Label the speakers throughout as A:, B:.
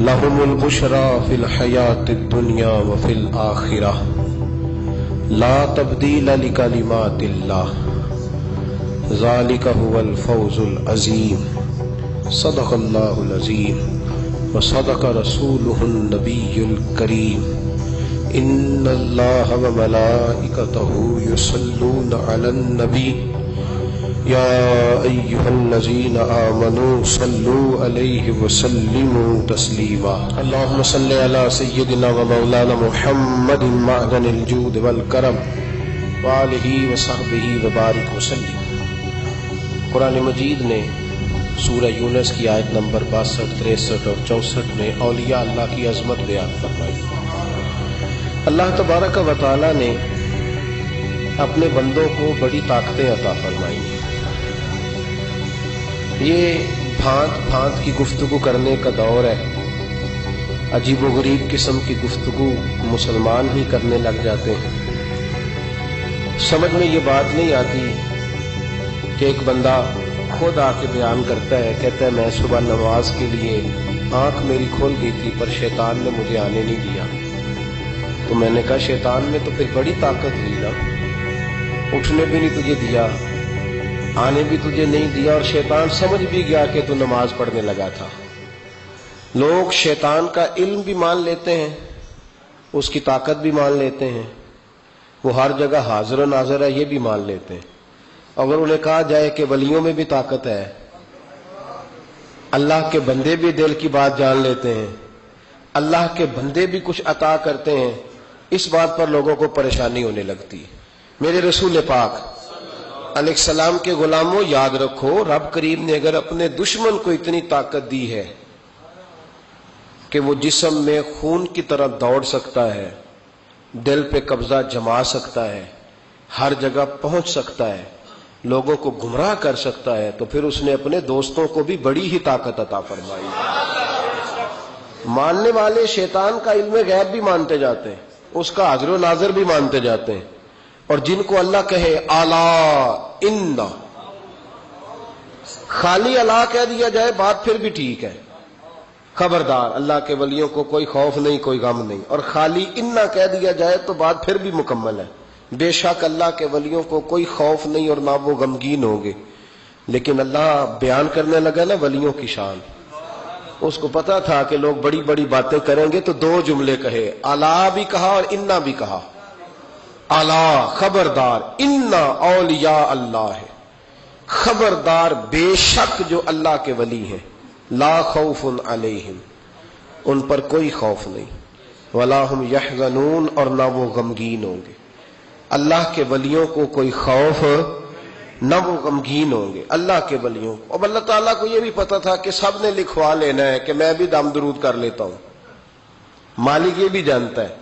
A: لہم البشری فی الحیاۃ الدنیا وفی الآخرہ لا تبدیل لکلمات اللہ ذالک هو الفوز العظیم صدق اللہ العظیم وصدق رسولہ النبی الکریم ان اللہ وملائکتہ یصلون علی النبی یا ایہا الذین آمنوا صلوا علیہ وسلموا تسلیما اللہم صل علی سیدنا و مولانا محمد معدن الجود والکرم وآلہ وصحبہ وبارک وسلم۔ قرآن مجید نے سورہ یونس کی آیت نمبر 62، 63 اور 64 میں اولیاء اللہ کی عظمت بیان فرمائی۔ اللہ تبارک و تعالی نے اپنے بندوں کو بڑی طاقتیں عطا فرمائی۔ یہ بھانت بھانت کی گفتگو کرنے کا دور ہے، عجیب و غریب قسم کی گفتگو مسلمان ہی کرنے لگ جاتے ہیں۔ سمجھ میں یہ بات نہیں آتی کہ ایک بندہ خود آ کے بیان کرتا ہے، کہتا ہے میں صبح نماز کے لیے آنکھ میری کھول گئی تھی پر شیطان نے مجھے آنے نہیں دیا۔ تو میں نے کہا شیطان نے تو پھر بڑی طاقت ہوئی نا، اٹھنے بھی نہیں تجھے دیا، آنے بھی تجھے نہیں دیا، اور شیطان سمجھ بھی گیا کہ تو نماز پڑھنے لگا تھا۔ لوگ شیطان کا علم بھی مان لیتے ہیں، اس کی طاقت بھی مان لیتے ہیں، وہ ہر جگہ حاضر و ناظر ہے یہ بھی مان لیتے ہیں۔ اگر انہیں کہا جائے کہ ولیوں میں بھی طاقت ہے، اللہ کے بندے بھی دل کی بات جان لیتے ہیں، اللہ کے بندے بھی کچھ عطا کرتے ہیں، اس بات پر لوگوں کو پریشانی ہونے لگتی ہے۔ میرے رسول پاک علیہ السلام کے غلاموں یاد رکھو، رب کریم نے اگر اپنے دشمن کو اتنی طاقت دی ہے کہ وہ جسم میں خون کی طرح دوڑ سکتا ہے، دل پہ قبضہ جما سکتا ہے، ہر جگہ پہنچ سکتا ہے، لوگوں کو گمراہ کر سکتا ہے، تو پھر اس نے اپنے دوستوں کو بھی بڑی ہی طاقت عطا فرمائی۔ ماننے والے شیطان کا علم غیب بھی مانتے جاتے ہیں، اس کا حاضر و ناظر بھی مانتے جاتے ہیں، اور جن کو اللہ کہے الا ان، خالی اللہ کہہ دیا جائے بات پھر بھی ٹھیک ہے، خبردار اللہ کے ولیوں کو کوئی خوف نہیں کوئی غم نہیں، اور خالی انا کہہ دیا جائے تو بات پھر بھی مکمل ہے۔ بے شک اللہ کے ولیوں کو کوئی خوف نہیں اور نہ وہ غمگین ہوں گے، لیکن اللہ بیان کرنے لگا نا ولیوں کی شان، اس کو پتا تھا کہ لوگ بڑی بڑی باتیں کریں گے تو دو جملے کہے، الا بھی کہا اور انا بھی کہا۔ الا خبردار، انا اولیاء اللہ ہے، خبردار بے شک جو اللہ کے ولی ہیں، لا خوف علیہم، ان پر کوئی خوف نہیں، ولا ہم یحزنون، اور نہ وہ غمگین ہوں گے۔ اللہ کے ولیوں کو کوئی خوف نہ وہ غمگین ہوں گے، اللہ کے ولیوں کو۔ اب اللہ تعالیٰ کو یہ بھی پتا تھا کہ سب نے لکھوا لینا ہے کہ میں بھی دم درود کر لیتا ہوں، مالک یہ بھی جانتا ہے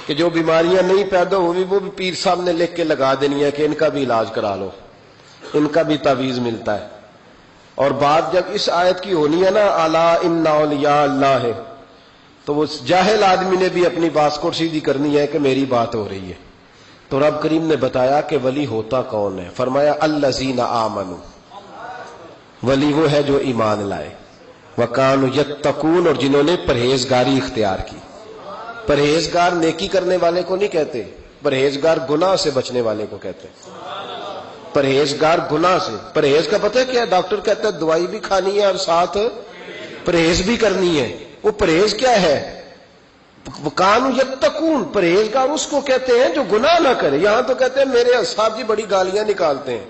A: کہ جو بیماریاں نہیں پیدا ہوئی وہ بھی پیر صاحب نے لکھ کے لگا دینی ہے کہ ان کا بھی علاج کرا لو، ان کا بھی تعویذ ملتا ہے۔ اور بات جب اس آیت کی ہونی ہے نا الا ان اولیاء اللہ ہے، تو وہ جاہل آدمی نے بھی اپنی بات کو سیدھی کرنی ہے کہ میری بات ہو رہی ہے۔ تو رب کریم نے بتایا کہ ولی ہوتا کون ہے، فرمایا الذین آمنوا، ولی وہ ہے جو ایمان لائے، وکانوا یتقون، اور جنہوں نے پرہیزگاری اختیار کی۔ پرہیزگار نیکی کرنے والے کو نہیں کہتے، پرہیزگار گناہ سے بچنے والے کو کہتے ہیں۔ پرہیزگار گناہ سے، پرہیز کا پتہ کیا ہے؟ ڈاکٹر کہتا ہے دوائی بھی کھانی ہے اور ساتھ پرہیز بھی کرنی ہے۔ وہ پرہیز کیا ہے؟ وَكَانُوا يَتَّقُونَ، پرہیزگار اس کو کہتے ہیں جو گناہ نہ کرے۔ یہاں تو کہتے ہیں میرے اصحاب جی بڑی گالیاں نکالتے ہیں،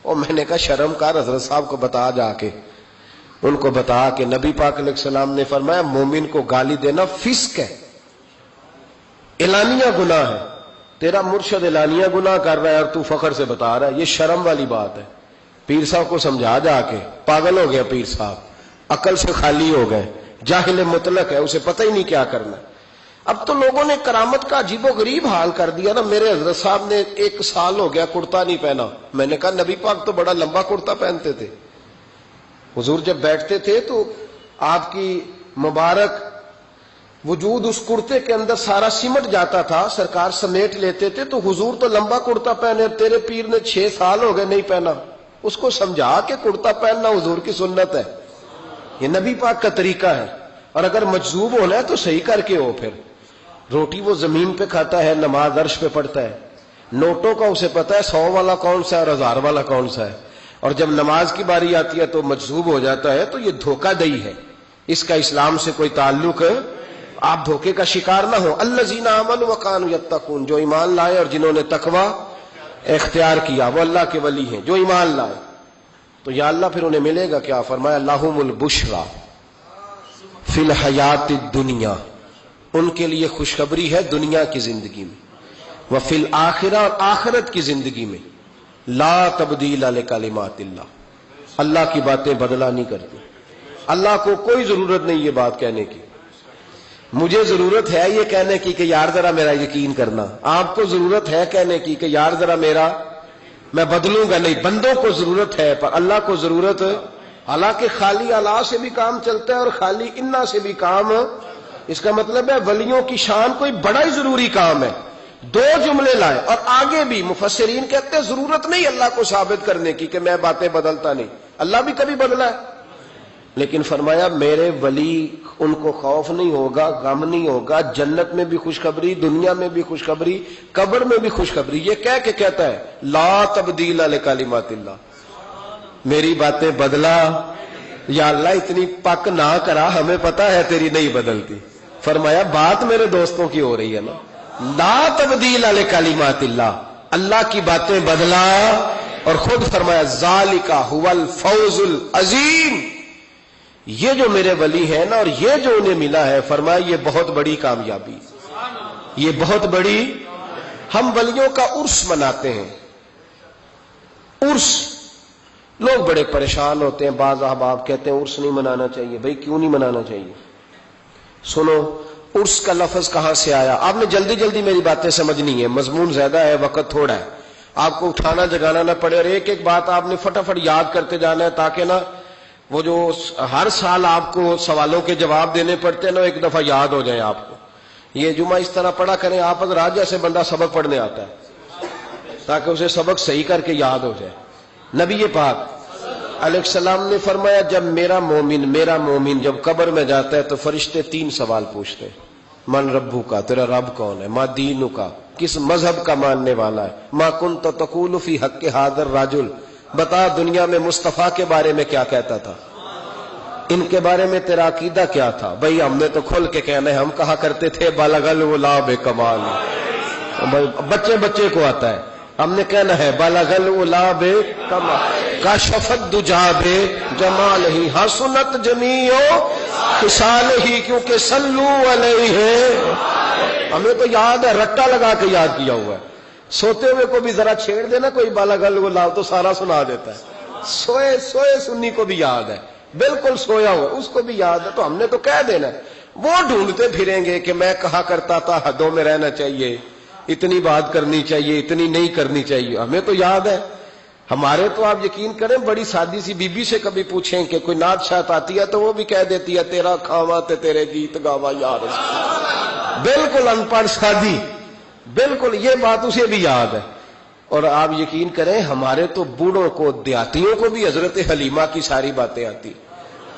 A: اور میں نے کہا شرم کار، حضرت صاحب کو بتا، جا کے ان کو بتا کہ نبی پاک علیہ السلام نے فرمایا مومن کو گالی دینا فسق ہے، اعلانیہ گناہ ہے۔ تیرا مرشد اعلانیہ گناہ کر رہا ہے اور تو فخر سے بتا رہا ہے، یہ شرم والی بات ہے۔ پیر صاحب کو سمجھا جا کے، پاگل ہو گیا پیر صاحب، عقل سے خالی ہو گئے، جاہل مطلق ہے، اسے پتہ ہی نہیں کیا کرنا۔ اب تو لوگوں نے کرامت کا عجیب و غریب حال کر دیا نا۔ میرے حضرت صاحب نے 1 سال ہو گیا کرتا نہیں پہنا، میں نے کہا نبی پاک تو بڑا لمبا کرتا پہنتے تھے، حضور جب بیٹھتے تھے تو آپ کی مبارک وجود اس کرتے کے اندر سارا سمٹ جاتا تھا، سرکار سمیٹ لیتے تھے، تو حضور تو لمبا کرتا پہنے، تیرے پیر نے 6 سال ہو گئے نہیں پہنا۔ اس کو سمجھا کہ کرتا پہننا حضور کی سنت ہے، یہ نبی پاک کا طریقہ ہے۔ اور اگر مجذوب ہونا ہے تو صحیح کر کے ہو. پھر روٹی وہ زمین پہ کھاتا ہے, نماز عرش پہ پڑھتا ہے. نوٹوں کا اسے پتا ہے 100 والا کون سا ہے اور 1000 والا کون سا ہے, اور جب نماز کی باری آتی ہے تو مجذوب ہو جاتا ہے. تو یہ دھوکہ دہی ہے, اس کا اسلام سے کوئی تعلق ہے. آپ دھوکے کا شکار نہ ہو. الذین آمنوا وکانوا یتقون, جو ایمان لائے اور جنہوں نے تقوی اختیار کیا وہ اللہ کے ولی ہیں. جو ایمان لائے تو یا اللہ پھر انہیں ملے گا کیا؟ فرمایا لہم البشریٰ فی الحیات الدنیا, ان کے لیے خوشخبری ہے دنیا کی زندگی میں, وفی الآخرہ, اور آخرت کی زندگی میں. لا تبدیل لکلمات اللہ, اللہ کی باتیں بدلا نہیں کرتی. اللہ کو کوئی ضرورت نہیں یہ بات کہنے کی. مجھے ضرورت ہے یہ کہنے کی کہ یار ذرا میرا یقین کرنا, آپ کو ضرورت ہے کہنے کی کہ یار ذرا میرا, میں بدلوں گا نہیں. بندوں کو ضرورت ہے پر اللہ کو ضرورت, حالانکہ خالی اللہ سے بھی کام چلتا ہے اور خالی انا سے بھی کام. اس کا مطلب ہے ولیوں کی شان کوئی بڑا ہی ضروری کام ہے. 2 جملے لائے اور آگے بھی مفسرین کہتے ہیں ضرورت نہیں اللہ کو ثابت کرنے کی کہ میں باتیں بدلتا نہیں, اللہ بھی کبھی بدلا ہے. لیکن فرمایا میرے ولی, ان کو خوف نہیں ہوگا, غم نہیں ہوگا, جنت میں بھی خوشخبری, دنیا میں بھی خوشخبری, قبر میں بھی خوشخبری. یہ کہہ کے کہتا ہے لا تبدیل لکلمات اللہ, میری باتیں بدلا. یا اللہ اتنی پک نہ کرا, ہمیں پتا ہے تیری نہیں بدلتی. فرمایا بات میرے دوستوں کی ہو رہی ہے نا. لا تبدیل لکلمات اللہ, اللہ کی باتیں بدلا. اور خود فرمایا ذالک ھو الفوز العظیم, یہ جو میرے ولی ہیں نا اور یہ جو انہیں ملا ہے, فرمایا یہ بہت بڑی کامیابی, یہ بہت بڑی. ہم ولیوں کا عرس مناتے ہیں. عرس, لوگ بڑے پریشان ہوتے ہیں. بعض احباب کہتے ہیں عرس نہیں منانا چاہیے. بھئی کیوں نہیں منانا چاہیے؟ سنو, عرس کا لفظ کہاں سے آیا. آپ نے جلدی جلدی میری باتیں سمجھنی ہے, مضمون زیادہ ہے, وقت تھوڑا ہے, آپ کو اٹھانا جگانا نہ پڑے, اور ایک ایک بات آپ نے فٹافٹ یاد کرتے جانا ہے, تاکہ نا وہ جو ہر سال آپ کو سوالوں کے جواب دینے پڑتے ہیں نا, ایک دفعہ یاد ہو جائیں آپ کو. یہ جمعہ اس طرح پڑھا کریں آپ حضرات جیسے بندہ سبق پڑھنے آتا ہے, تاکہ اسے سبق صحیح کر کے یاد ہو جائے. نبی پاک علیہ السلام نے فرمایا جب میرا مومن جب قبر میں جاتا ہے تو فرشتے 3 سوال پوچھتے ہیں. من ربو کا, تیرا رب کون ہے؟ ما دینو کا, کس مذہب کا ماننے والا ہے؟ ما کنت تقول فی حق ھذا الرجل, بتا دنیا میں مصطفیٰ کے بارے میں کیا کہتا تھا, ان کے بارے میں تیرا عقیدہ کیا تھا؟ بھئی ہم نے تو کھل کے کہنا ہے, ہم کہا کرتے تھے بلغ الغلام کمال. بچے کو آتا ہے, ہم نے کہنا ہے بلغ الغلام کمال کشف الدجى بجمالہ حسنت جمیع خصالہ, کیونکہ صلو علیہ. ہمیں تو یاد ہے, رٹا لگا کے یاد کیا ہوا ہے. سوتے ہوئے کو بھی ذرا چھیڑ دینا کوئی بلغ الغلام تو سارا سنا دیتا ہے. سوئے سنی کو بھی یاد ہے, بالکل سویا ہوا اس کو بھی یاد ہے, تو ہم نے تو کہہ دینا ہے. وہ ڈھونڈتے پھریں گے کہ میں کہا کرتا تھا حدوں میں رہنا چاہیے, اتنی بات کرنی چاہیے, اتنی نہیں کرنی چاہیے. ہمیں تو یاد ہے. ہمارے تو آپ یقین کریں بڑی سادی سی بی بی سے کبھی پوچھیں کہ کوئی نعت شاعت آتی ہے تو وہ بھی کہہ دیتی ہے تیرا کھاوا تے تیرے گیت گاوا یار. بالکل ان پڑھ سادی, بالکل یہ بات اسے بھی یاد ہے. اور آپ یقین کریں ہمارے تو بوڑھوں کو, دیہاتیوں کو بھی حضرت حلیمہ کی ساری باتیں آتی,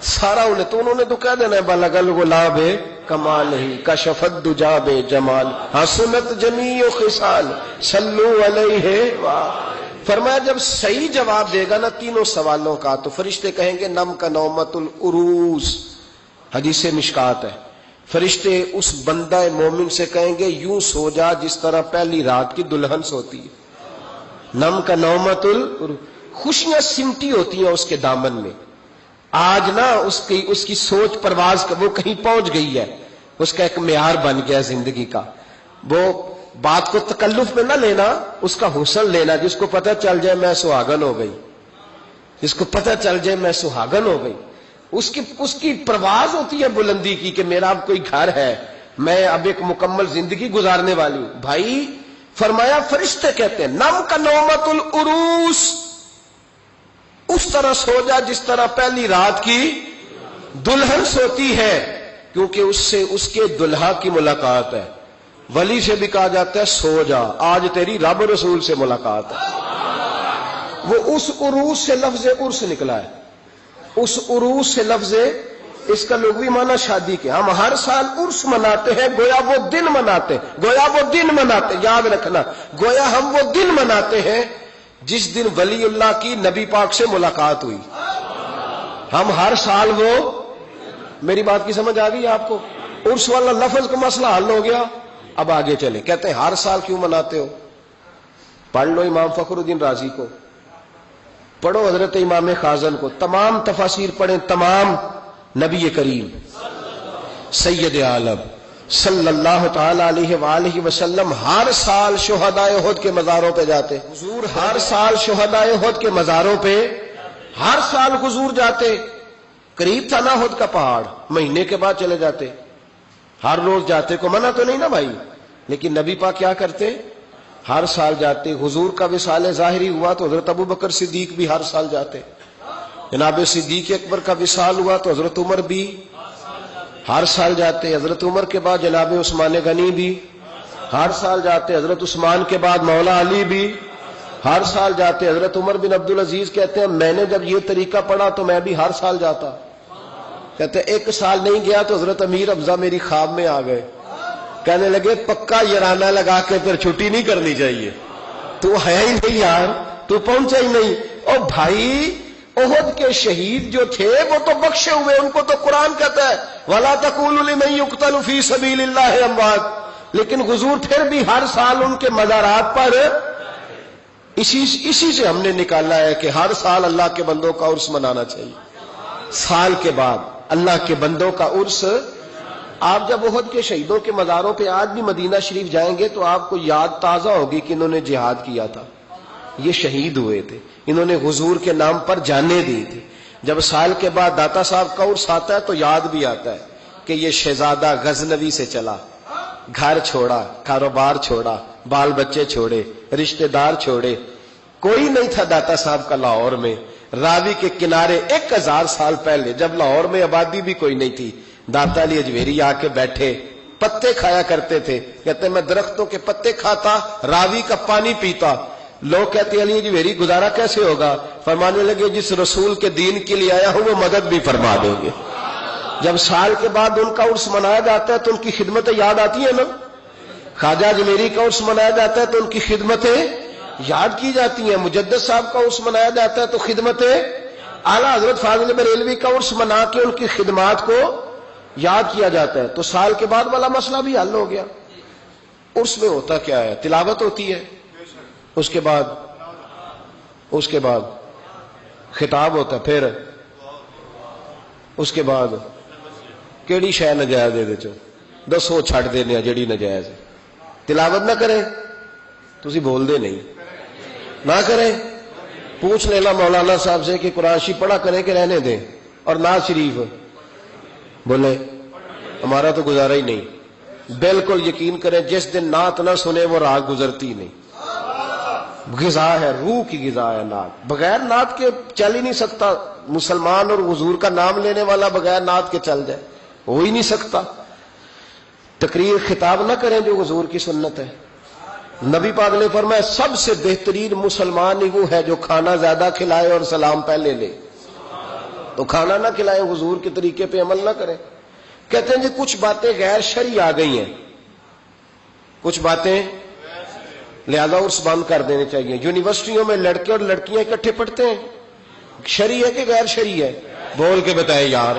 A: سارا انہوں نے تو کہہ دینا ہے بلغ الغلام کمالہ کشف الدجى بجمال حسنت جمیع خصال صلو علیہ. فرمایا جب صحیح جواب دے گا نا 3 سوالوں کا تو فرشتے کہیں گے نم کا نومت العروس, حدیث مشکات ہے. فرشتے اس بندہ مومن سے کہیں گے یوں سو جا جس طرح پہلی رات کی دلہن سوتی ہے. نم کا نومت العروس, خوشیاں سمٹی ہوتی ہیں اس کے دامن میں. آج نا اس کی سوچ پرواز کا وہ کہیں پہنچ گئی ہے, اس کا ایک معیار بن گیا زندگی کا. وہ بات کو تکلف میں نہ لینا, اس کا حسن لینا. جس کو پتہ چل جائے میں سہاگن ہو گئی, جس کو پتہ چل جائے میں سہاگن ہو گئی, اس کی پرواز ہوتی ہے بلندی کی کہ میرا اب کوئی گھر ہے, میں اب ایک مکمل زندگی گزارنے والی ہوں. بھائی فرمایا فرشتے کہتے ہیں نم کا نومت العروس, اس طرح سو جا جس طرح پہلی رات کی دلہن سوتی ہے, کیونکہ اس سے اس کے دلہا کی ملاقات ہے. ولی سے بھی کہا جاتا ہے سو جا, آج تیری رب رسول سے ملاقات ہے. وہ اس عروس سے لفظ عرس نکلا ہے, اس عروس سے لفظ اس کا لغوی معنی شادی کے. ہم ہر سال عرس مناتے ہیں گویا وہ دن مناتے، گویا وہ دن مناتے. یاد رکھنا، گویا ہم وہ دن مناتے ہیں جس دن ولی اللہ کی نبی پاک سے ملاقات ہوئی. ہم ہر سال وہ، میری بات کی سمجھ آ گئی آپ کو؟ عرس والا لفظ کا مسئلہ حل ہو گیا. اب آگے چلے. کہتے ہیں ہر سال کیوں مناتے ہو؟ پڑھ لو امام فخر الدین رازی کو، پڑھو حضرت امام خازن کو، تمام تفاسیر پڑھیں، تمام. نبی کریم سید عالم صلی اللہ تعالی علیہ وآلہ وسلم ہر سال شہدائے احد کے مزاروں پہ جاتے. حضور ہر سال شہدائے احد کے مزاروں پہ ہر سال حضور جاتے. قریب تھا نا احد کا پہاڑ، مہینے کے بعد چلے جاتے. ہر روز جاتے کو منع تو نہیں نا بھائی، لیکن نبی پاک کیا کرتے؟ ہر سال جاتے. حضور کا وصال ظاہری ہوا تو حضرت ابو بکر صدیق بھی ہر سال جاتے. جناب صدیق اکبر کا وصال ہوا تو حضرت عمر بھی ہر سال جاتے. حضرت عمر کے بعد جناب عثمان غنی بھی ہر سال جاتے. حضرت عثمان کے بعد مولا علی بھی ہر سال جاتے. حضرت عمر بن عبدالعزیز کہتے ہیں میں نے جب یہ طریقہ پڑھا تو میں بھی ہر سال جاتا. کہتے ہیں ایک سال نہیں گیا تو حضرت امیر افضا میری خواب میں آ گئے، کہنے لگے پکا یارانہ لگا کے پھر چھٹی نہیں کرنی چاہیے، تو ہے ہی نہیں یار، تو پہنچا ہی نہیں. اور بھائی احد کے شہید جو تھے وہ تو بخشے ہوئے، ان کو تو قرآن کہتا ہے وَلَا تَقُولُوا لِمَن يُقْتَلُ فِي سَبِيلِ اللَّهِ أَمْوَاتٌ. لیکن حضور پھر بھی ہر سال ان کے مزارات پر اسی سے ہم نے نکالا ہے کہ ہر سال اللہ کے بندوں کا عرس منانا چاہیے. سال کے بعد اللہ کے بندوں کا عرس. آپ جب احد کے شہیدوں کے مزاروں پہ آج بھی مدینہ شریف جائیں گے تو آپ کو یاد تازہ ہوگی کہ انہوں نے جہاد کیا تھا، یہ شہید ہوئے تھے، انہوں نے حضور کے نام پر جانیں دی تھی. جب سال کے بعد داتا صاحب کا عرس آتا ہے تو یاد بھی آتا ہے کہ یہ شہزادہ غزنوی سے چلا، گھر چھوڑا، کاروبار چھوڑا، بال بچے چھوڑے، رشتہ دار چھوڑے، کوئی نہیں تھا داتا صاحب کا لاہور میں. راوی کے کنارے 1000 سال پہلے جب لاہور میں آبادی بھی کوئی نہیں تھی، داتا علی اجمیری آ کے بیٹھے، پتے کھایا کرتے تھے. کہتے میں درختوں کے پتے کھاتا، راوی کا پانی پیتا. لوگ کہتے علی اجمیری گزارا کیسے ہوگا؟ فرمانے لگے جس رسول کے دین کے لیے آیا ہوں وہ مدد بھی فرما دیں گے. جب سال کے بعد ان کا عرس منایا جاتا ہے تو ان کی خدمتیں یاد آتی ہیں نا. خواجہ اجمیری کا عرس منایا جاتا ہے تو ان کی خدمتیں یاد کی جاتی ہیں. مجدد صاحب کا عرس منایا جاتا ہے تو خدمتیں، اعلیٰ حضرت فاضل بریلوی کا عرس منا کے ان کی خدمات کو یاد کیا جاتا ہے. تو سال کے بعد والا مسئلہ بھی حل ہو گیا. عرس میں ہوتا کیا ہے؟ تلاوت ہوتی ہے، اس کے بعد خطاب ہوتا ہے، پھر اس کے بعد کیڑی شے نجائز دے چو دسو چھڈ دینے جڑی نجائز. تلاوت نہ کریں تسی بول دے نہیں، نہ کریں. پوچھ لینا مولانا صاحب سے کہ قرآن شریف پڑھا کریں کہ رہنے دیں. اور نعت شریف بولے ہمارا تو گزارا ہی نہیں. بالکل یقین کریں جس دن نعت نہ سنے وہ رات گزرتی نہیں. غذا ہے، روح کی غذا ہے نعت. بغیر نعت کے چل ہی نہیں سکتا. مسلمان اور حضور کا نام لینے والا بغیر نعت کے چل جائے ہو ہی نہیں سکتا. تقریر خطاب نہ کریں جو حضور کی سنت ہے. نبی پاک نے فرمایا سب سے بہترین مسلمان ہی وہ ہے جو کھانا زیادہ کھلائے اور سلام پہلے لے. تو کھانا نہ کھلائے، حضور کے طریقے پہ عمل نہ کریں. کہتے ہیں جی کچھ باتیں غیر شرعی آ گئی ہیں، کچھ باتیں لہذا عرس بند کر دینے چاہیے. یونیورسٹیوں میں لڑکے اور لڑکیاں اکٹھے پڑھتے ہیں، شرعی ہے کہ غیر شرعی ہے؟ بول کے بتائے یار.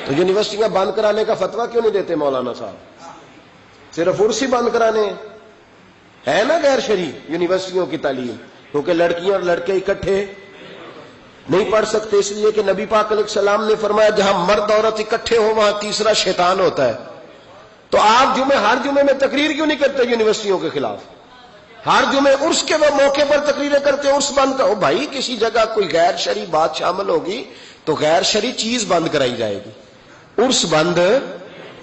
A: تو یونیورسٹیاں بند کرانے کا فتویٰ کیوں نہیں دیتے مولانا صاحب؟ صرف عرس ہی بند کرانے ہیں. ہے نا غیر شرعی یونیورسٹیوں کی تعلیم، کیونکہ لڑکیاں اور لڑکے اکٹھے نہیں پڑھ سکتے، اس لیے کہ نبی پاک علیہ السلام نے فرمایا جہاں مرد عورت اکٹھے ہو وہاں تیسرا شیطان ہوتا ہے. تو آپ ہر جمعے میں تقریر کیوں نہیں کرتے یونیورسٹیوں کے خلاف؟ ہر جمعے عرس کے وہ موقع پر تقریریں کرتے، عرس بند کرو. بھائی کسی جگہ کوئی غیر شرعی بات شامل ہوگی تو غیر شرعی چیز بند کرائی جائے گی. عرس بند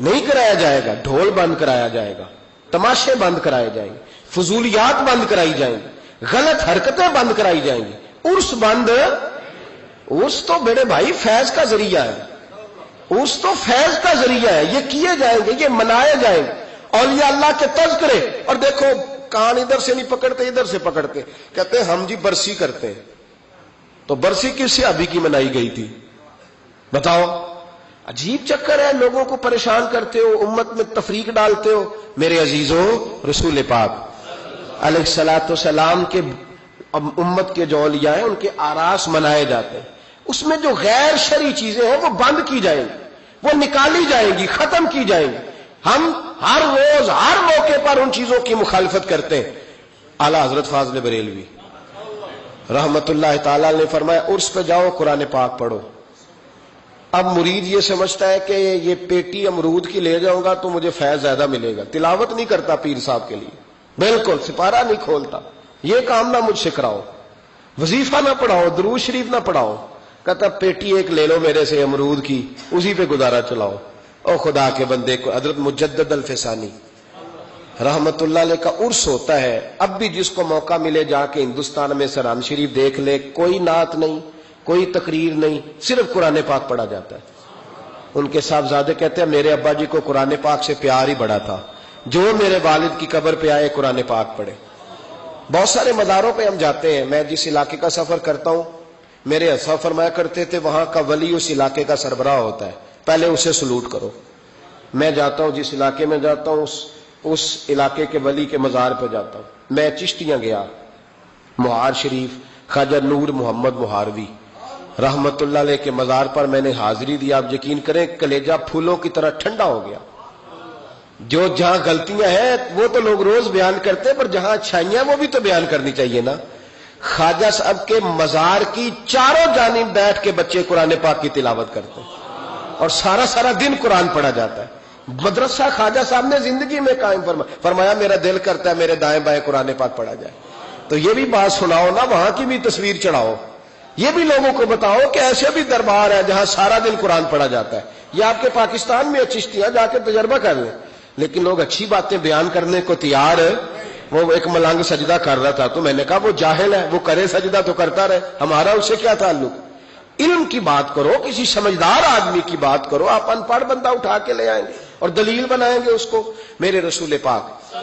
A: نہیں کرایا جائے گا، ڈھول بند کرایا جائے گا، تماشے بند کرائے جائیں گے، فضولیات بند کرائی جائیں گی، غلط حرکتیں بند کرائی جائیں گی. عرس بند، عرس تو میرے بھائی فیض کا ذریعہ ہے. عرس تو فیض کا ذریعہ ہے. یہ کیے جائیں گے، یہ منائے جائیں گے. اولیاء اللہ کے تذکرے. اور دیکھو کان ادھر سے نہیں پکڑتے ادھر سے پکڑتے. کہتے ہیں ہم جی برسی کرتے ہیں. تو برسی کس صحابی کی منائی گئی تھی بتاؤ؟ عجیب چکر ہے، لوگوں کو پریشان کرتے ہو، امت میں تفریق ڈالتے ہو۔ میرے عزیزوں، رسول پاک علیہ الصلوۃ والسلام کے امت کے جو اولیاء ہیں ان کے آراس منائے جاتے ہیں، اس میں جو غیر شرعی چیزیں ہیں وہ بند کی جائیں گی، وہ نکالی جائیں گی، ختم کی جائیں گی۔ ہم ہر روز ہر موقع پر ان چیزوں کی مخالفت کرتے ہیں۔ اعلیٰ حضرت فاضل بریلوی رحمت اللہ تعالی نے فرمایا عرس پہ جاؤ قرآن پاک پڑھو۔ اب مرید یہ سمجھتا ہے کہ یہ پیٹی امرود کی لے جاؤں گا تو مجھے فیض زیادہ ملے گا، تلاوت نہیں کرتا پیر صاحب کے لیے، بالکل سپارہ نہیں کھولتا، یہ کام نہ مجھ سے کراؤ، وظیفہ نہ پڑھاؤ، درود شریف نہ پڑھاؤ، کہتا پیٹی ایک لے لو میرے سے امرود کی، اسی پہ گزارا چلاؤ۔ او خدا کے بندے کو حضرت مجدد الفسانی رحمت اللہ علیہ کا عرس ہوتا ہے، اب بھی جس کو موقع ملے جا کے ہندوستان میں سران شریف دیکھ لے، کوئی نعت نہیں، کوئی تقریر نہیں، صرف قرآن پاک پڑھا جاتا ہے۔ ان کے صاحبزادے کہتے ہیں میرے ابا جی کو قرآن پاک سے پیار ہی بڑا تھا، جو میرے والد کی قبر پہ آئے قرآن پاک پڑھے۔ بہت سارے مزاروں پہ ہم جاتے ہیں، میں جس علاقے کا سفر کرتا ہوں، میرے اساں فرمایا کرتے تھے وہاں کا ولی اس علاقے کا سربراہ ہوتا ہے، پہلے اسے سلوٹ کرو۔ میں جاتا ہوں جس علاقے میں جاتا ہوں اس علاقے کے ولی کے مزار پہ جاتا ہوں۔ میں چشتیاں گیا، مہار شریف خواجہ نور محمد مہاروی رحمت اللہ علیہ کے مزار پر میں نے حاضری دی، آپ یقین کریں کلیجہ پھولوں کی طرح ٹھنڈا ہو گیا۔ جو جہاں غلطیاں ہیں وہ تو لوگ روز بیان کرتے، پر جہاں اچھائیاں وہ بھی تو بیان کرنی چاہیے نا۔ خواجہ صاحب کے مزار کی چاروں جانب بیٹھ کے بچے قرآن پاک کی تلاوت کرتے ہیں اور سارا سارا دن قرآن پڑھا جاتا ہے۔ مدرسہ خواجہ صاحب نے زندگی میں قائم فرمایا میرا دل کرتا ہے میرے دائیں بائیں قرآن پاک پڑھا جائے۔ تو یہ بھی بات سناؤ نا، وہاں کی بھی تصویر چڑھاؤ، یہ بھی لوگوں کو بتاؤ کہ ایسے بھی دربار ہے جہاں سارا دن قرآن پڑھا جاتا ہے۔ یہ آپ کے پاکستان میں چشتیاں جا کے تجربہ کر لیں، لیکن لوگ اچھی باتیں بیان کرنے کو تیار ہے۔ وہ ایک ملنگ سجدہ کر رہا تھا تو میں نے کہا وہ جاہل ہے، وہ کرے سجدہ تو کرتا رہے، ہمارا اس سے کیا تعلق۔ علم کی بات کرو، کسی سمجھدار آدمی کی بات کرو، آپ ان پڑھ بندہ اٹھا کے لے آئیں گے اور دلیل بنائیں گے اس کو۔ میرے رسول پاک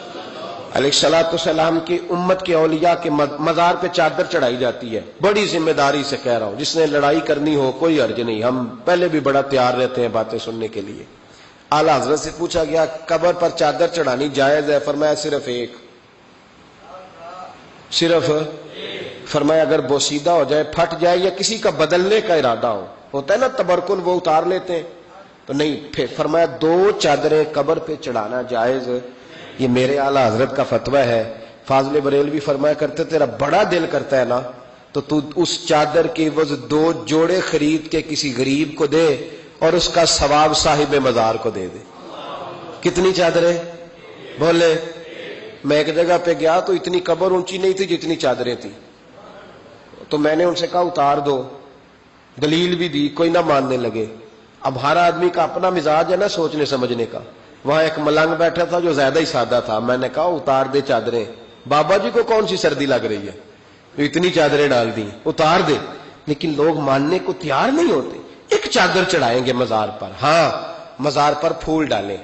A: علیہ الصلوۃ والسلام کی امت کے اولیاء کے مزار پہ چادر چڑھائی جاتی ہے۔ بڑی ذمہ داری سے کہہ رہا ہوں، جس نے لڑائی کرنی ہو کوئی حرج نہیں، ہم پہلے بھی بڑا تیار رہتے ہیں باتیں سننے کے لیے۔ اعلیٰ حضرت سے پوچھا گیا قبر پر چادر چڑھانی جائز ہے؟ فرمایا صرف ایک، صرف فرمایا اگر بوسیدہ ہو جائے، پھٹ جائے یا کسی کا بدلنے کا ارادہ ہو، ہوتا ہے نا تبرکن، وہ اتار لیتے ہیں تو نہیں۔ پھر فرمایا 2 چادریں قبر پہ چڑھانا جائز، یہ میرے اعلیٰ حضرت کا فتویٰ ہے۔ فاضل بریلوی فرمایا کرتے تیرا بڑا دل کرتا ہے نا تو تو اس چادر کی عوض 2 جوڑے خرید کے کسی غریب کو دے اور اس کا ثواب صاحب مزار کو دے دے۔ کتنی چادریں بولے؟ میں ایک جگہ پہ گیا تو اتنی قبر اونچی نہیں تھی جتنی چادریں تھیں، تو میں نے ان سے کہا اتار دو، دلیل بھی دی، کوئی نہ ماننے لگے۔ اب ہر آدمی کا اپنا مزاج ہے نا سوچنے سمجھنے کا۔ وہاں ایک ملنگ بیٹھا تھا جو زیادہ ہی سادہ تھا، میں نے کہا اتار دے چادریں، بابا جی کو کون سی سردی لگ رہی ہے، اتنی چادریں ڈال دی، اتار دے۔ لیکن لوگ ماننے کو تیار نہیں ہوتے۔ ایک چادر چڑھائیں گے مزار پر، ہاں مزار پر پھول ڈالیں۔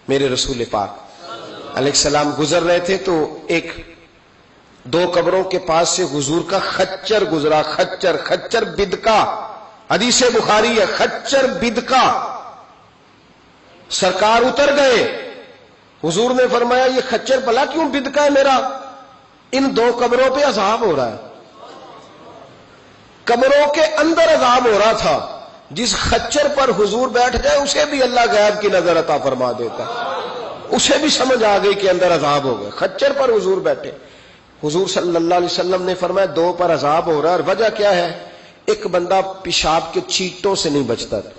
A: میرے رسول پاک علیہ السلام گزر رہے تھے تو 2 قبروں کے پاس سے حضور کا خچر گزرا، خچر بدکا، حدیث بخاری ہے، خچر بدکا۔ سرکار اتر گئے، حضور نے فرمایا یہ خچر بھلا کیوں بدکا ہے میرا؟ ان 2 قبروں پہ عذاب ہو رہا ہے، قبروں کے اندر عذاب ہو رہا تھا۔ جس خچر پر حضور بیٹھ جائے اسے بھی اللہ غیب کی نظر عطا فرما دیتا ہے، اسے بھی سمجھ آ گئی کہ اندر عذاب ہو گئے۔ خچر پر حضور بیٹھے، حضور صلی اللہ علیہ وسلم نے فرمایا 2 پر عذاب ہو رہا ہے، اور وجہ کیا ہے؟ ایک بندہ پیشاب کے چیٹوں سے نہیں بچتا تھا،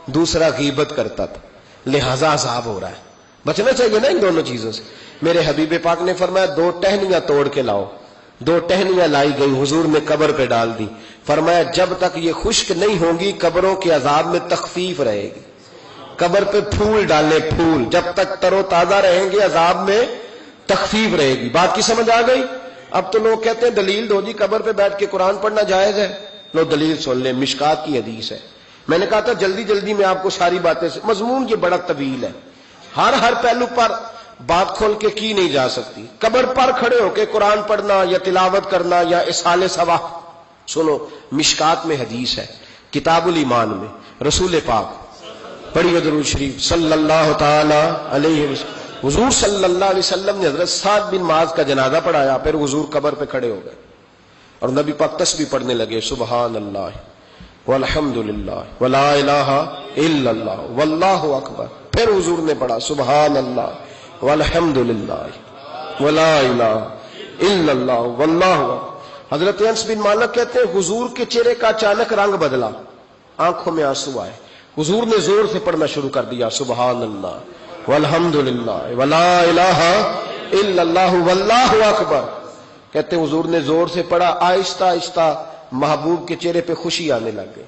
A: دوسرا غیبت کرتا تھا، لہذا عذاب ہو رہا ہے۔ بچنا چاہیے نا ان دونوں چیزوں سے۔ میرے حبیب پاک نے فرمایا 2 ٹہنیاں توڑ کے لاؤ، 2 ٹہنیاں لائی گئی، حضور نے قبر پہ ڈال دی۔ فرمایا جب تک یہ خشک نہیں ہوں گی قبروں کے عذاب میں تخفیف رہے گی۔ قبر پہ پھول ڈالے، پھول جب تک تر و تازہ رہیں گے عذاب میں تخفیف رہے گی۔ بات کی سمجھ آ گئی؟ اب تو لوگ کہتے ہیں دلیل دو جی، قبر پہ بیٹھ کے قرآن پڑھنا جائز ہے۔ لو دلیل سن لیں، مشکات کی حدیث ہے۔ میں نے کہا تھا جلدی جلدی میں آپ کو ساری باتیں، مضمون یہ بڑا طویل ہے، ہر پہلو پر بات کھول کے کی نہیں جا سکتی۔ قبر پر کھڑے ہو کے قرآن پڑھنا یا تلاوت کرنا یا اصحال ثواب، سنو مشکات میں حدیث ہے، کتاب الایمان میں رسول پاک پڑھیے درود شریف صلی اللہ تعالی علیہ وسلم۔ حضور صلی اللہ علیہ وسلم نے حضرت سعد بن معاذ کا جنازہ پڑھایا، پھر حضور قبر پہ کھڑے ہو گئے اور نبی پاک تسبیح پڑھنے لگے، سبحان اللہ والحمد للہ ولا الہ الا اللہ واللہ اکبر۔ پھر حضور نے پڑھا سبحان اللہ والحمد للہ ولا الہ الا اللہ واللہ اکبر۔ حضرت انس بن مالک کہتے ہیں حضور کے چہرے کا اچانک رنگ بدلا، آنکھوں میں آنسو آئے، حضور نے زور سے پڑھنا شروع کر دیا سبحان اللہ والحمد للہ ولا الہ الا اللہ واللہ اکبر۔ کہتے ہیں حضور نے زور سے پڑھا، آہستہ آہستہ محبوب کے چہرے پہ خوشی آنے لگ گئی۔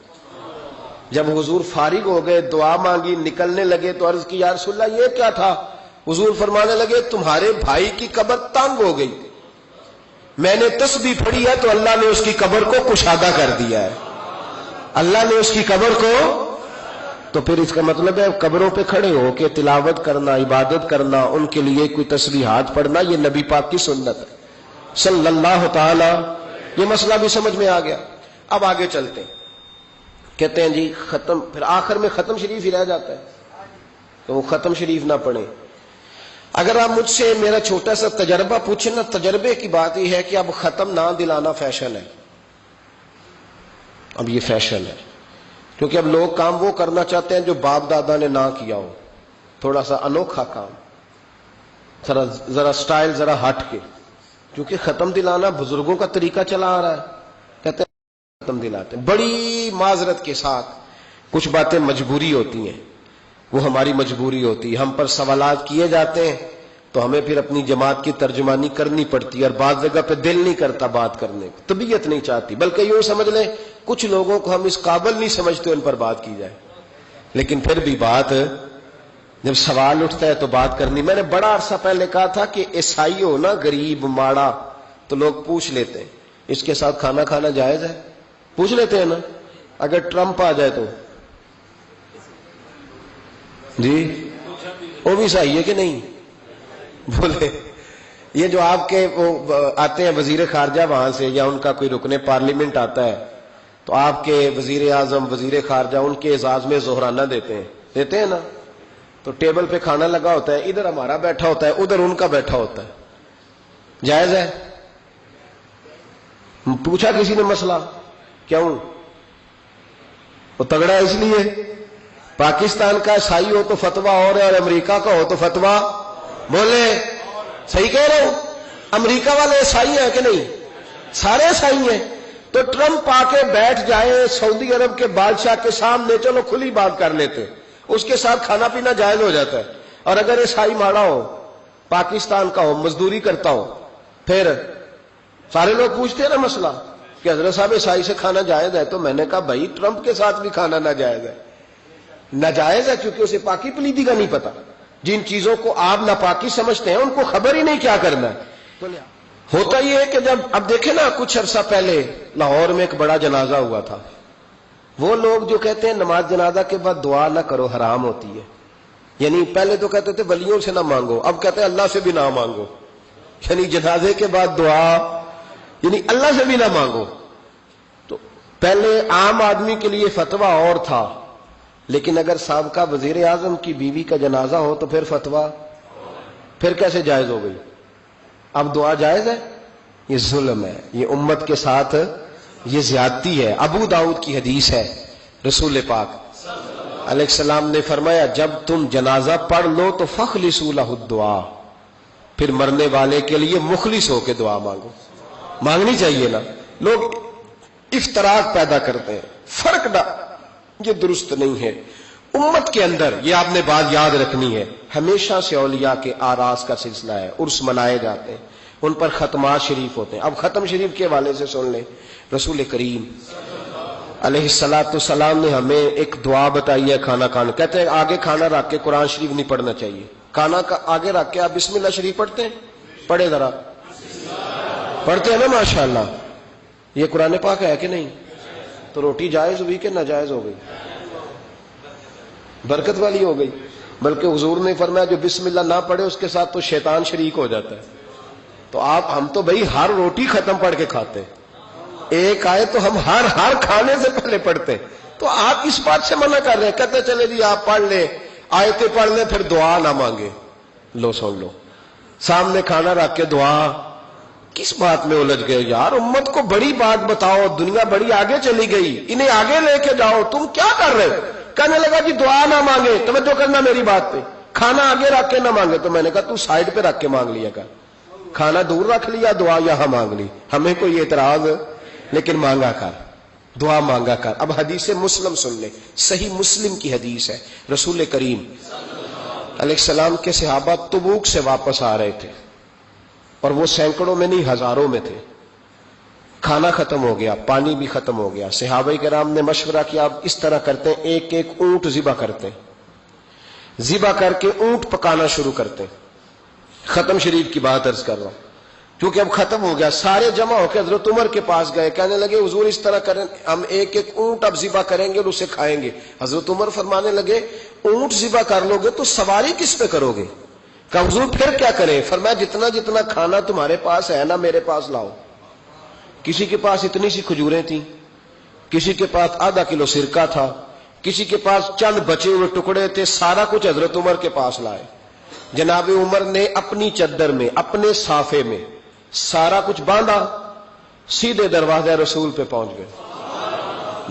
A: جب حضور فارغ ہو گئے، دعا مانگی، نکلنے لگے تو عرض کی یا رسول اللہ یہ کیا تھا؟ حضور فرمانے لگے تمہارے بھائی کی قبر تنگ ہو گئی، میں نے تسبیح پڑھی ہے تو اللہ نے اس کی قبر کو کشادہ کر دیا ہے، اللہ نے اس کی قبر کو۔ تو پھر اس کا مطلب ہے قبروں پہ کھڑے ہو کے تلاوت کرنا، عبادت کرنا، ان کے لیے کوئی تسبیحات پڑھنا، یہ نبی پاک کی سنت ہے صلی اللہ تعالی۔ یہ مسئلہ بھی سمجھ میں آ گیا۔ اب آگے چلتے ہیں، کہتے ہیں جی ختم، پھر آخر میں ختم شریف ہی رہ جاتا ہے تو وہ ختم شریف نہ پڑھیں۔ اگر آپ مجھ سے میرا چھوٹا سا تجربہ پوچھیں نا، تجربے کی بات یہ ہے کہ اب ختم نہ دلانا فیشن ہے، اب یہ فیشن ہے، کیونکہ اب لوگ کام وہ کرنا چاہتے ہیں جو باپ دادا نے نہ کیا ہو، تھوڑا سا انوکھا کام، ذرا سٹائل ذرا ہٹ کے، کیونکہ ختم دلانا بزرگوں کا طریقہ چلا آ رہا ہے، کہتے ہیں ختم دلاتے ہیں بڑی معذرت کے ساتھ، کچھ باتیں مجبوری ہوتی ہیں، وہ ہماری مجبوری ہوتی ہے، ہم پر سوالات کیے جاتے ہیں تو ہمیں پھر اپنی جماعت کی ترجمانی کرنی پڑتی ہے، اور بعض جگہ پہ دل نہیں کرتا بات کرنے کو، طبیعت نہیں چاہتی، بلکہ یوں سمجھ لیں کچھ لوگوں کو ہم اس قابل نہیں سمجھتے ان پر بات کی جائے، لیکن پھر بھی بات جب سوال اٹھتا ہے تو بات کرنی۔ میں نے بڑا عرصہ پہلے کہا تھا کہ عیسائی ہو نا، غریب ماڑا، تو لوگ پوچھ لیتے ہیں اس کے ساتھ کھانا کھانا جائز ہے، پوچھ لیتے ہیں نا، اگر ٹرمپ آ جائے تو جی وہ بھی صحیح ہے کہ نہیں؟ بولے یہ جو آپ کے وہ آتے ہیں وزیر خارجہ وہاں سے، یا ان کا کوئی رکن پارلیمنٹ آتا ہے تو آپ کے وزیر اعظم وزیر خارجہ ان کے اعزاز میں ظہرانہ دیتے ہیں نا، تو ٹیبل پہ کھانا لگا ہوتا ہے، ادھر ہمارا بیٹھا ہوتا ہے، ادھر ان کا بیٹھا ہوتا ہے، جائز ہے؟ پوچھا کسی نے مسئلہ؟ کیوں؟ وہ تگڑا اس لیے پاکستان کا عیسائی ہو تو فتویٰ اور ہے، اور امریکہ کا ہو تو فتویٰ، بولے صحیح کہہ رہا ہوں؟ امریکہ والے عیسائی ہیں کہ نہیں؟ سارے عیسائی ہیں، تو ٹرمپ آ کے بیٹھ جائے سعودی عرب کے بادشاہ کے سامنے، چلو کھلی بات کر لیتے، اس کے ساتھ کھانا پینا جائز ہو جاتا ہے۔ اور اگر عیسائی ماڑا ہو، پاکستان کا ہو، مزدوری کرتا ہو، پھر سارے لوگ پوچھتے ہیں نا مسئلہ کہ حضرت صاحب عیسائی سے کھانا جائز ہے، تو میں نے کہا بھائی ٹرمپ کے ساتھ بھی کھانا ناجائز ہے، ناجائز ہے کیونکہ اسے پاکی پلیدی کا نہیں پتا، جن چیزوں کو آپ ناپاکی سمجھتے ہیں ان کو خبر ہی نہیں کیا کرنا ہے۔ ہوتا یہ ہے کہ جب اب دیکھیں نا، کچھ عرصہ پہلے لاہور میں ایک بڑا جنازہ ہوا تھا، وہ لوگ جو کہتے ہیں نماز جنازہ کے بعد دعا نہ کرو حرام ہوتی ہے، یعنی پہلے تو کہتے تھے ولیوں سے نہ مانگو، اب کہتے ہیں اللہ سے بھی نہ مانگو، یعنی جنازے کے بعد دعا یعنی اللہ سے بھی نہ مانگو۔ تو پہلے عام آدمی کے لیے فتویٰ اور تھا، لیکن اگر سابقہ وزیر اعظم کی بیوی کا جنازہ ہو تو پھر فتویٰ پھر کیسے جائز ہو گئی؟ اب دعا جائز ہے؟ یہ ظلم ہے، یہ امت کے ساتھ یہ زیادتی ہے۔ ابو داؤد کی حدیث ہے، رسول پاک علیہ السلام نے فرمایا جب تم جنازہ پڑھ لو تو فخلصوا لہ الدعاء، پھر مرنے والے کے لیے مخلص ہو کے دعا مانگو۔ مانگنی چاہیے نا، لوگ افتراق پیدا کرتے ہیں، فرق نہ، یہ درست نہیں ہے۔ امت کے اندر یہ آپ نے بات یاد رکھنی ہے، ہمیشہ سے اولیاء کے آراس کا سلسلہ ہے، عرس منائے جاتے ہیں، ان پر ختمات شریف ہوتے ہیں۔ اب ختم شریف کے حوالے سے سن لیں، رسول کریم علیہ السلام نے ہمیں ایک دعا بتائی ہے کھانا کھانا، کہتے ہیں آگے کھانا رکھ کے قرآن شریف نہیں پڑھنا چاہیے، کھانا کا آگے رکھ کے آپ بسم اللہ شریف پڑھتے ہیں؟ پڑھے ذرا، پڑھتے ہیں نا ماشاءاللہ، یہ قرآن پاک ہے کہ نہیں؟ تو روٹی جائز ہوئی کہ ناجائز ہو گئی؟ برکت والی ہو گئی، بلکہ حضور نے فرمایا جو بسم اللہ نہ پڑھے اس کے ساتھ تو شیطان شریک ہو جاتا ہے۔ تو ہم تو بھائی ہر روٹی ختم پڑھ کے کھاتے ہیں، ایک آئے تو ہم ہر کھانے سے پہلے پڑھتے ہیں، تو تو آپ اس بات سے منع کر رہے ہیں. کہتے چلے جی آپ پڑھ لیں, آیتیں پڑھ لیں, پھر دعا نہ مانگے. لو سن لو, سامنے کھانا رکھ کے دعا. کس بات میں الجھ گئے یار؟ امت کو بڑی بات بتاؤ, دنیا بڑی آگے چلی گئی, انہیں آگے لے کے جاؤ, تم کیا کر رہے ہو؟ کہنے لگا جی دعا نہ مانگے. توجہ کرنا میری بات پہ, کھانا آگے رکھ کے نہ مانگے. تو میں نے کہا تو سائڈ پہ رکھ کے مانگ لیا کر, کھانا دور رکھ لیا, دعا یہاں مانگ لی. ہمیں کوئی اعتراض, لیکن مانگا کر, دعا مانگا کر. اب حدیث مسلم سن لے, صحیح مسلم کی حدیث ہے. رسول کریم علیہ السلام کے صحابہ تبوک سے واپس آ رہے تھے, اور وہ سینکڑوں میں نہیں ہزاروں میں تھے. کھانا ختم ہو گیا, پانی بھی ختم ہو گیا. صحابہ کرام نے مشورہ کیا اب اس طرح کرتے ہیں, ایک ایک اونٹ ذبح کرتے ہیں, ذبح کر کے اونٹ پکانا شروع کرتے ہیں. ختم شریف کی بات عرض کر رہا ہوں, کیونکہ اب ختم ہو گیا. سارے جمع ہو کے حضرت عمر کے پاس گئے, کہنے لگے حضور اس طرح کریں, ہم ایک ایک اونٹ اب ذبح کریں گے اور اسے کھائیں گے. حضرت عمر فرمانے لگے اونٹ ذبح کر لو گے تو سواری کس پہ کرو گے؟ کہ حضور پھر کیا کریں؟ فرمایا جتنا جتنا کھانا تمہارے پاس ہے نا میرے پاس لاؤ. کسی کے پاس اتنی سی کھجوریں تھیں, کسی کے پاس آدھا کلو سرکہ تھا, کسی کے پاس چند بچے ہوئے ٹکڑے تھے. سارا کچھ حضرت عمر کے پاس لائے. جناب عمر نے اپنی چادر میں, اپنے صافے میں سارا کچھ باندھا, سیدھے دروازہ رسول پہ پہنچ گئے.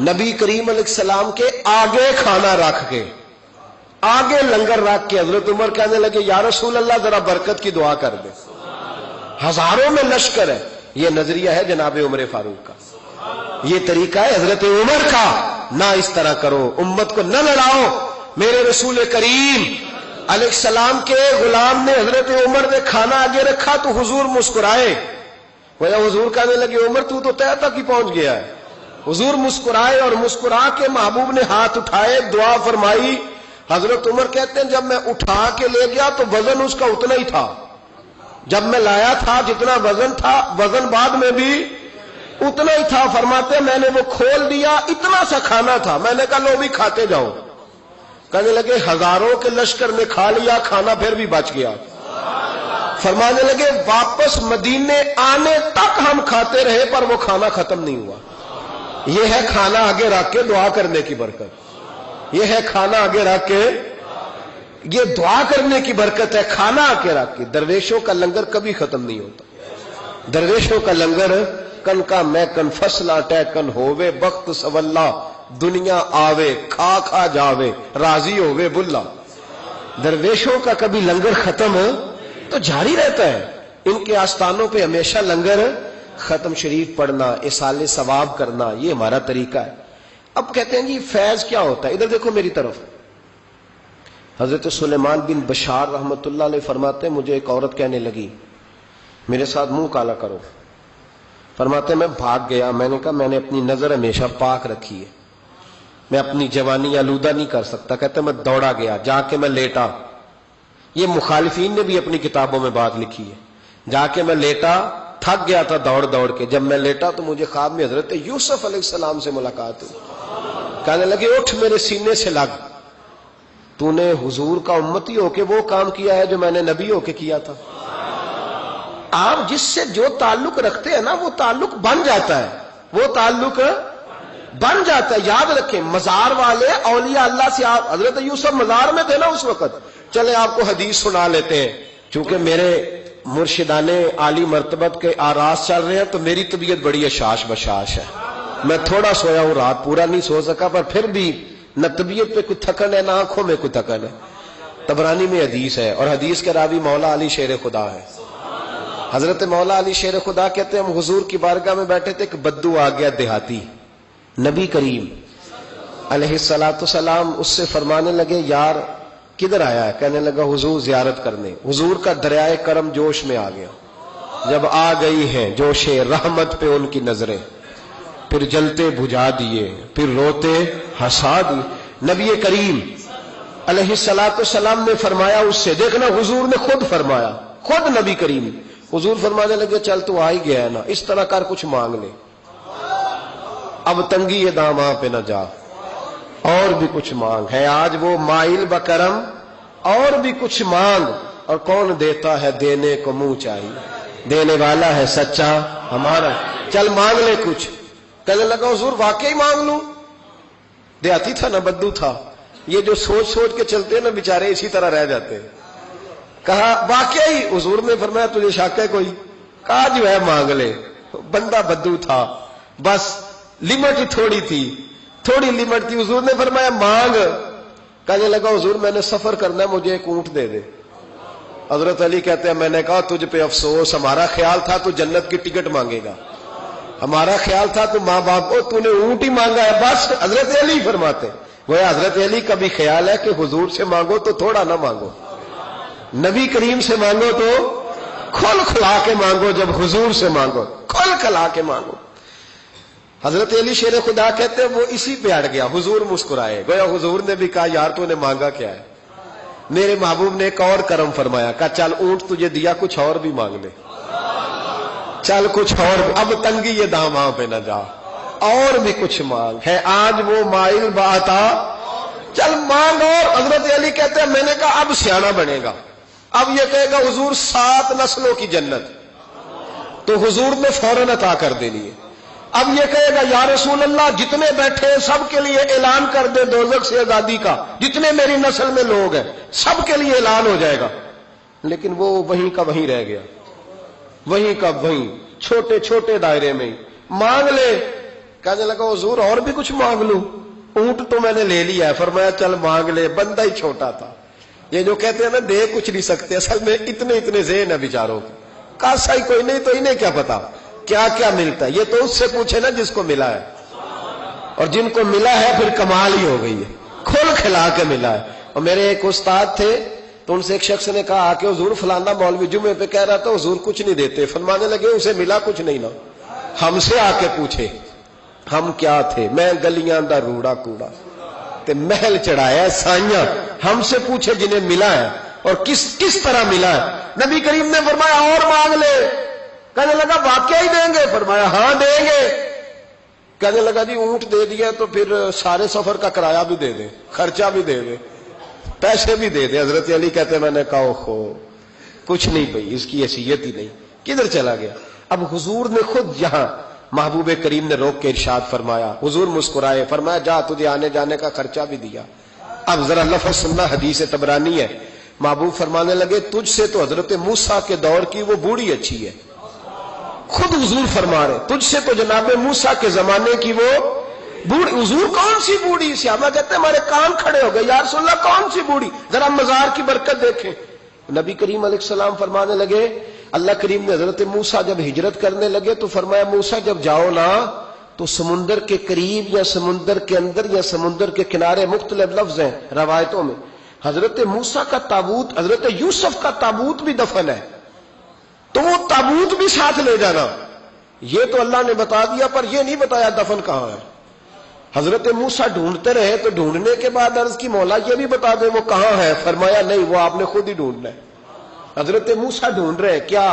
A: نبی کریم علیہ السلام کے آگے کھانا رکھ کے, آگے لنگر رکھ کے حضرت عمر کہنے لگے یا رسول اللہ ذرا برکت کی دعا کر دے. ہزاروں میں لشکر ہے. یہ نظریہ ہے جناب عمر فاروق کا, یہ طریقہ ہے حضرت عمر کا. نہ اس طرح کرو, امت کو نہ لڑاؤ. میرے رسول کریم علیہ السلام کے غلام نے, حضرت عمر نے کھانا آگے رکھا تو حضور مسکرائے. وہ حضور کہنے لگے عمر تو طے تک ہی پہنچ گیا ہے. حضور مسکرائے اور مسکرا کے محبوب نے ہاتھ اٹھائے, دعا فرمائی. حضرت عمر کہتے ہیں جب میں اٹھا کے لے گیا تو وزن اس کا اتنا ہی تھا, جب میں لایا تھا جتنا وزن تھا وزن بعد میں بھی اتنا ہی تھا. فرماتے میں نے وہ کھول دیا, اتنا سا کھانا تھا. میں نے کہا لو بھی کھاتے جاؤ. کہنے لگے ہزاروں کے لشکر نے کھا لیا, کھانا پھر بھی بچ گیا. فرمانے لگے واپس مدینے آنے تک ہم کھاتے رہے پر وہ کھانا ختم نہیں ہوا. یہ ہے کھانا آگے رکھ کے دعا کرنے کی برکت. یہ ہے کھانا آگے رکھ کے, یہ دعا کرنے کی برکت ہے. کھانا آگے رکھ کے. درویشوں کا لنگر کبھی ختم نہیں ہوتا. درویشوں کا لنگر کن کا میں کن فصلہ ٹے کن ہووے بخت سولا, دنیا آوے کھا کھا جاوے راضی ہووے بلا. درویشوں کا کبھی لنگر ختم تو جاری رہتا ہے. ان کے آستانوں پہ ہمیشہ لنگر ختم شریف پڑھنا, اصال ثواب کرنا, یہ ہمارا طریقہ ہے. اب کہتے ہیں جی فیض کیا ہوتا ہے؟ ادھر دیکھو میری طرف. حضرت سلیمان بن بشار رحمت اللہ علیہ فرماتے ہیں مجھے ایک عورت کہنے لگی میرے ساتھ منہ کالا کرو. فرماتے میں بھاگ گیا. میں نے کہا میں نے اپنی نظر ہمیشہ پاک رکھی ہے, میں اپنی جوانی آلودہ نہیں کر سکتا. کہتے میں دوڑا گیا, جا کے میں لیٹا. یہ مخالفین نے بھی اپنی کتابوں میں بات لکھی ہے. جا کے میں لیٹا, تھک گیا تھا دوڑ دوڑ کے. جب میں لیٹا تو مجھے خواب میں حضرت یوسف علیہ السلام سے ملاقات ہوئی. کہنے لگے اٹھ میرے سینے سے لگ, تو نے حضور کا امتی ہو کے وہ کام کیا ہے جو میں نے نبی ہو کے کیا تھا. آپ جس سے جو تعلق رکھتے ہیں نا وہ تعلق بن جاتا ہے, وہ تعلق بن جاتا ہے. یاد رکھیں مزار والے اولیاء اللہ سے, آپ حضرت یوسف مزار میں تھے نا اس وقت. چلے آپ کو حدیث سنا لیتے ہیں, چونکہ میرے مرشدان عالی مرتبت کے آراز چل رہے ہیں تو میری طبیعت بڑی اشاش بشاش ہے. میں تھوڑا سویا ہوں, رات پورا نہیں سو سکا, پر پھر بھی نہ طبیعت پہ کوئی تھکن ہے نہ آنکھوں میں کوئی تھکن ہے. طبرانی میں حدیث ہے, اور حدیث کے راوی مولا علی شیر خدا ہے. حضرت مولا علی شیر خدا کہتے ہیں ہم حضور کی بارگاہ میں بیٹھے تھے, ایک بدو آ گیا دیہاتی. نبی کریم علیہ السلام اس سے فرمانے لگے یار کدھر آیا ہے؟ کہنے لگا حضور زیارت کرنے. حضور کا دریائے کرم جوش میں آ گیا. جب آ گئی ہیں جوش رحمت پہ ان کی نظریں, پھر جلتے بجھا دیے, پھر روتے ہنسا دیے. نبی کریم علیہ السلام نے فرمایا اس سے, دیکھنا حضور نے خود فرمایا, خود نبی کریم. حضور فرمانے لگے چل تو آ ہی گیا ہے نا, اس طرح کر کچھ مانگ لے, اب تنگی یہ داماں پہ نہ جا, اور بھی کچھ مانگ ہے. آج وہ مائل بکرم, اور بھی کچھ مانگ. اور کون دیتا ہے دینے کو منہ چاہیے, دینے والا ہے سچا ہمارا. چل مانگ لے کچھ. کہنے لگا حضور واقعی مانگ لوں؟ دیہاتی تھا نہ بدو تھا، یہ جو سوچ سوچ کے چلتے ہیں نا بیچارے اسی طرح رہ جاتے ہیں۔ کہا واقعی حضور نے فرمایا تجھے شک ہے کوئی؟ کہا جو ہے مانگ لے۔ بندہ بدو تھا، بس لمٹ ہی تھوڑی تھی، تھوڑی لمٹ تھی۔ حضور نے فرمایا مانگ۔ کہنے لگا حضور میں نے سفر کرنا ہے، مجھے ایک اونٹ دے دے۔ حضرت علی کہتے ہیں میں نے کہا تجھ پہ افسوس، ہمارا خیال تھا تو جنت کی ٹکٹ مانگے گا، ہمارا خیال تھا تو ماں باپ کو، تو نے اونٹ ہی مانگا ہے بس۔ حضرت علی فرماتے وہ حضرت علی کا بھی خیال ہے کہ حضور سے مانگو تو تھوڑا نہ مانگو، نبی کریم سے مانگو تو کھل کھلا کے مانگو، جب حضور سے مانگو کھل کھلا کے مانگو۔ حضرت علی شیر خدا کہتے ہیں وہ اسی پہ اڑ گیا۔ حضور مسکرائے، گویا حضور نے بھی کہا یار تو نے مانگا کیا ہے؟ میرے محبوب نے ایک اور کرم فرمایا، کہا چل اونٹ تجھے دیا، کچھ اور بھی مانگ لے، چل کچھ اور، اب تنگی یہ دام پہ نہ جا، اور بھی کچھ مانگ ہے آج وہ مائل باتا، چل مانگ اور۔ حضرت علی کہتے ہیں میں نے کہا اب سیانا بنے گا، اب یہ کہے گا حضور 7 نسلوں کی جنت، تو حضور نے فوراً عطا کر دینی ہے۔ اب یہ کہے گا یا رسول اللہ جتنے بیٹھے سب کے لیے اعلان کر دے دوزخ سے آزادی کا، جتنے میری نسل میں لوگ ہیں سب کے لیے اعلان ہو جائے گا، لیکن وہ وہیں کا وہیں رہ گیا، وہیں کا وہیں، چھوٹے چھوٹے دائرے میں ہی۔ مانگ لے۔ کہنے لگا حضور اور بھی کچھ مانگ لوں؟ اونٹ تو میں نے لے لیا ہے۔ فرمایا چل مانگ لے۔ بندہ ہی چھوٹا تھا، یہ جو کہتے ہیں نا دے کچھ نہیں سکتے، اصل میں اتنے ذہن ہے بیچاروں کے، کاسا ہی کوئی نہیں تو انہیں کیا پتا کیا کیا ملتا ہے۔ یہ تو اس سے پوچھے نا جس کو ملا ہے، اور جن کو ملا ہے پھر کمال ہی ہو گئی ہے، کھل کھلا کے ملا ہے۔ اور میرے ایک استاد تھے تو ان سے ایک شخص نے کہا کہ حضور فلانا مولوی جمعے پہ کہہ رہا تھا حضور کچھ نہیں دیتے۔ فرمانے لگے اسے ملا کچھ نہیں نا، ہم سے آ کے پوچھے ہم کیا تھے، میں گلیاں دا روڑا کوڑا تے محل چڑھایا سائیاں، ہم سے پوچھے جنہیں ملا ہے اور کس طرح ملا ہے۔ نبی کریم نے فرمایا اور مانگ لے۔ کہنے لگا واقعی دیں گے؟ فرمایا ہاں دیں گے۔ کہنے لگا جی اونٹ دے دیا تو پھر سارے سفر کا کرایہ بھی دے دیں، خرچہ بھی دے دیں، پیسے بھی دے دیں۔ حضرت علی کہتے میں نے کہا اوہو کچھ نہیں پئی، اس کی حیثیت ہی نہیں، کدھر چلا گیا؟ اب حضور نے خود یہاں محبوب کریم نے روک کے ارشاد فرمایا، حضور مسکرائے، فرمایا جا تجھے آنے جانے کا خرچہ بھی دیا۔ اب ذرا لفظ سننا، حدیث طبرانی ہے، محبوب فرمانے لگے تجھ سے تو حضرت موسیٰ کے دور کی وہ بوڑھی اچھی ہے۔ خود حضور فرما رہے تجھ سے تو جناب موسیٰ کے زمانے کی وہ بوڑھی۔ حضور کون سی بوڑھی؟ صحابہ کہتے ہیں ہمارے کان کھڑے ہو گئے، یا رسول اللہ کون سی بوڑھی؟ ذرا مزار کی برکت دیکھیں۔ نبی کریم علیہ السلام فرمانے لگے، اللہ کریم نے حضرت موسیٰ جب ہجرت کرنے لگے تو فرمایا موسیٰ جب جاؤ نا تو سمندر کے قریب یا سمندر کے اندر یا سمندر کے کنارے، مختلف لفظ ہیں روایتوں میں، حضرت موسیٰ کا تابوت، حضرت یوسف کا تابوت بھی دفن ہے، تو وہ تابوت بھی ساتھ لے جانا۔ یہ تو اللہ نے بتا دیا پر یہ نہیں بتایا دفن کہاں ہے۔ حضرت موسیٰ ڈھونڈتے رہے تو ڈھونڈنے کے بعد عرض کی مولا یہ بھی بتا دیں وہ کہاں ہے؟ فرمایا نہیں، وہ آپ نے خود ہی ڈھونڈنا ہے۔ حضرت موسیٰ ڈھونڈ رہے ہیں کیا؟